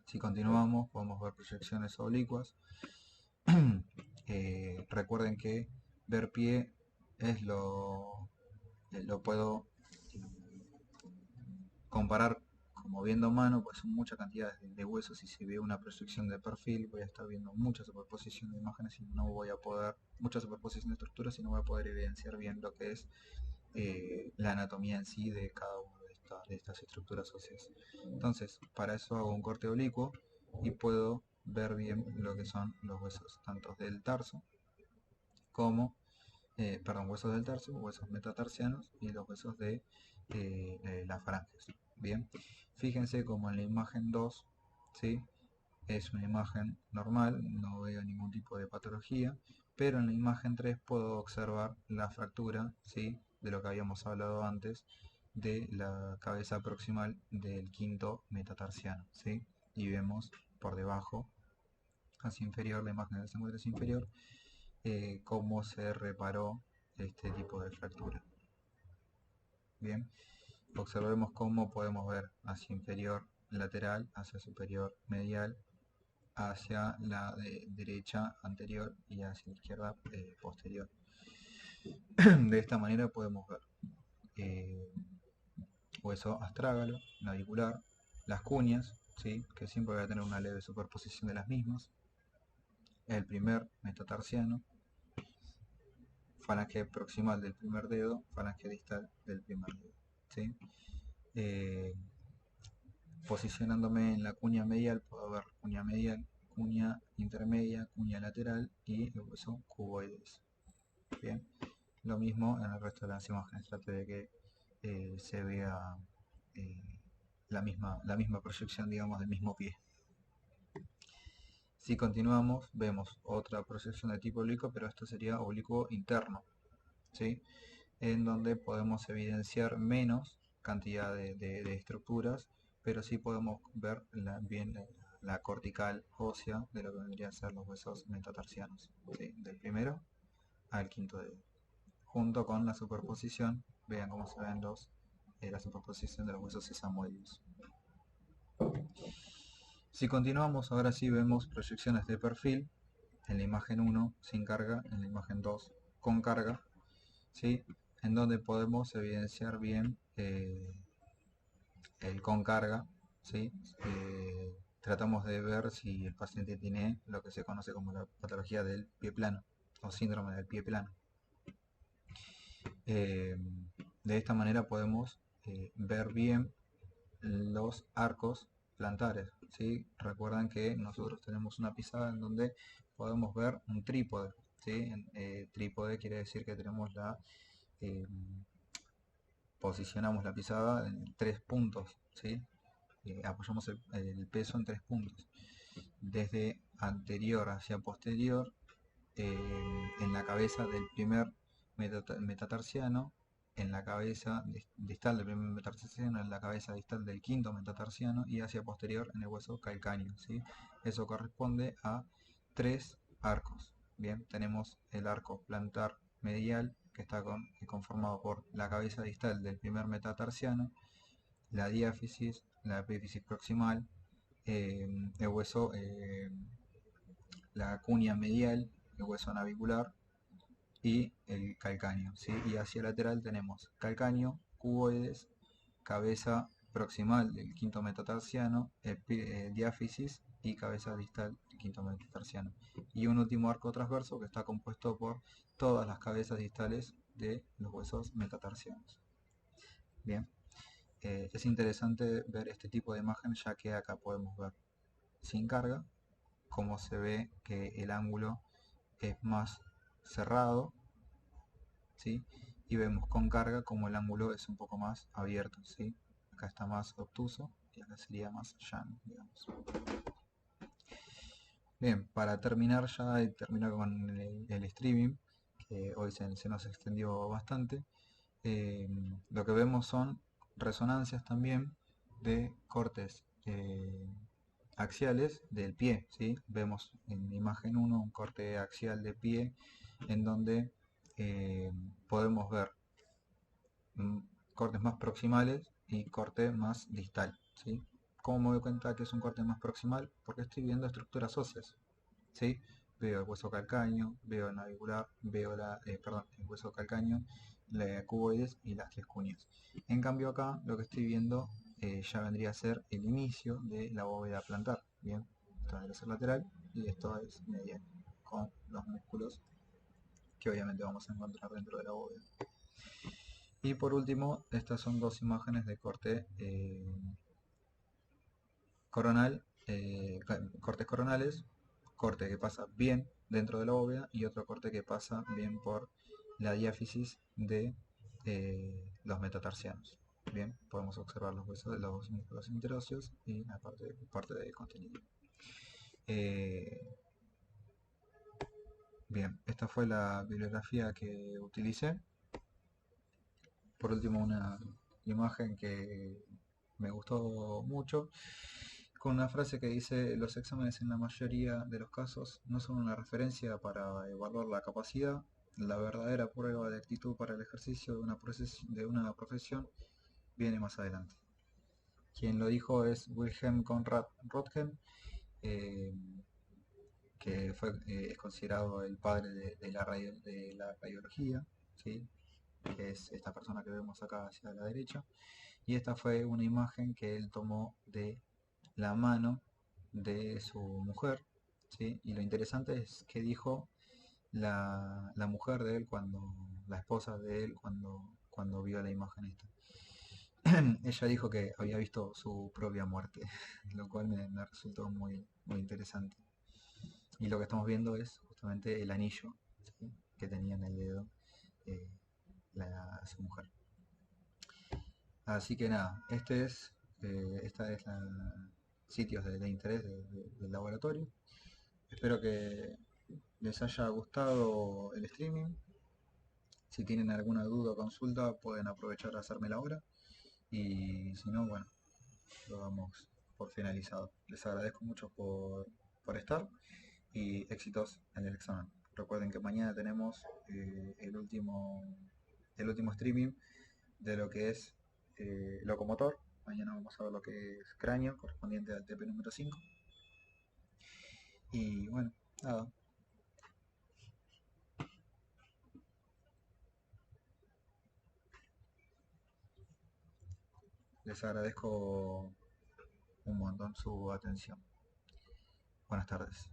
Si continuamos podemos ver proyecciones oblicuas. Recuerden que ver pie es lo puedo comparar como viendo mano, pues son muchas cantidades de huesos, y si veo una proyección de perfil voy a estar viendo mucha superposición de imágenes y no voy a poder, mucha superposición de estructuras, y no voy a poder evidenciar bien lo que es la anatomía en sí de cada una de estas estructuras óseas. Entonces, para eso hago un corte oblicuo y puedo ver bien lo que son los huesos, tanto del tarso como, huesos del tarso, huesos metatarsianos y los huesos de las falanges. Bien, fíjense como en la imagen 2, ¿sí? Es una imagen normal, no veo ningún tipo de patología, pero en la imagen 3 puedo observar la fractura, ¿sí? De lo que habíamos hablado antes, de la cabeza proximal del quinto metatarsiano, ¿sí? Y vemos por debajo, hacia inferior, la imagen del se inferior, cómo se reparó este tipo de fractura. Bien, observemos cómo podemos ver hacia inferior lateral, hacia superior medial, hacia la derecha anterior y hacia la izquierda posterior. De esta manera podemos ver hueso astrágalo, navicular, las cuñas, ¿sí? Que siempre va a tener una leve superposición de las mismas, el primer metatarsiano, falange proximal del primer dedo, falange distal del primer dedo, ¿sí? Posicionándome en la cuña medial puedo ver cuña medial, cuña intermedia, cuña lateral y el hueso cuboides. Bien, lo mismo en el resto de las imágenes, trate de que se vea la misma proyección, digamos, del mismo pie. Si continuamos, vemos otra proyección de tipo oblicuo, pero esto sería oblicuo interno. ¿sí? En donde podemos evidenciar menos cantidad de estructuras, pero sí podemos ver bien la cortical ósea de lo que vendrían a ser los huesos metatarsianos, ¿sí? Del primero al quinto dedo, junto con la superposición. Vean cómo se ven la superposición de los huesos sesamoides. Si continuamos, ahora sí vemos proyecciones de perfil en la imagen 1 sin carga, en la imagen 2 con carga, ¿sí? En donde podemos evidenciar bien el con carga, ¿sí? Tratamos de ver si el paciente tiene lo que se conoce como la patología del pie plano o síndrome del pie plano. Eh, de esta manera podemos ver bien los arcos plantares, ¿sí? Recuerdan que nosotros tenemos una pisada en donde podemos ver un trípode, ¿sí? Trípode quiere decir que tenemos eh, posicionamos la pisada en 3 puntos, ¿sí? Apoyamos el peso en 3 puntos, desde anterior hacia posterior, en la cabeza del primer metatarsiano, en la cabeza distal del primer metatarsiano, en la cabeza distal del quinto metatarsiano y hacia posterior en el hueso calcáneo, ¿sí? Eso corresponde a 3 arcos. Bien, tenemos el arco plantar medial que está conformado por la cabeza distal del primer metatarsiano, la diáfisis, la epífisis proximal, el hueso, la cuña medial, el hueso navicular y el calcáneo, ¿sí? Y hacia lateral tenemos calcáneo, cuboides, cabeza proximal del quinto metatarsiano, diáfisis y cabeza distal del quinto metatarsiano. Y un último arco transverso que está compuesto por todas las cabezas distales de los huesos metatarsianos. Bien, es interesante ver este tipo de imagen, ya que acá podemos ver sin carga cómo se ve que el ángulo es más cerrado, ¿sí? Y vemos con carga como el ángulo es un poco más abierto, ¿sí? Acá está más obtuso y acá sería más llano, digamos. Bien, para terminar ya y terminar con el streaming, que hoy se nos extendió bastante, lo que vemos son resonancias también de cortes axiales del pie, ¿sí? Vemos en imagen 1 un corte axial de pie en donde podemos ver cortes más proximales y corte más distal, ¿sí? ¿Cómo me doy cuenta que es un corte más proximal? Porque estoy viendo estructuras óseas, ¿sí? Veo el hueso calcáneo, veo el navicular, veo el hueso calcáneo, la cuboides y las 3 cuñas. En cambio acá lo que estoy viendo ya vendría a ser el inicio de la bóveda plantar, ¿bien? Esto vendría a ser lateral y esto es medial, con los músculos que obviamente vamos a encontrar dentro de la bóveda. Y por último, estas son 2 imágenes de corte coronal, cortes coronales, corte que pasa bien dentro de la bóveda y otro corte que pasa bien por la diáfisis de los metatarsianos. Bien, podemos observar los huesos de los músculos interóseos y la parte de contenido. Bien, esta fue la bibliografía que utilicé. Por último, una imagen que me gustó mucho, con una frase que dice: los exámenes en la mayoría de los casos no son una referencia para evaluar la capacidad, la verdadera prueba de actitud para el ejercicio de una profesión viene más adelante. Quien lo dijo es Wilhelm Conrad Röntgen, eh, que es considerado el padre de la radiología, ¿sí? Que es esta persona que vemos acá hacia la derecha. Y esta fue una imagen que él tomó de la mano de su mujer, ¿sí? Y lo interesante es que dijo la mujer de él, la esposa de él, cuando vio la imagen esta. Ella dijo que había visto su propia muerte, lo cual me resultó muy, muy interesante. Y lo que estamos viendo es justamente el anillo, ¿sí? Que tenía en el dedo eh, su mujer. Así que nada, esta es la sitios de interés del laboratorio. Espero que les haya gustado el streaming. Si tienen alguna duda o consulta, pueden aprovechar a hacérmela ahora. Y si no, bueno, lo damos por finalizado. Les agradezco mucho por estar y éxitos en el examen. Recuerden que mañana tenemos el último streaming de lo que es locomotor. Mañana vamos a ver lo que es cráneo, correspondiente al TP número 5. Y bueno, nada. Les agradezco un montón su atención. Buenas tardes.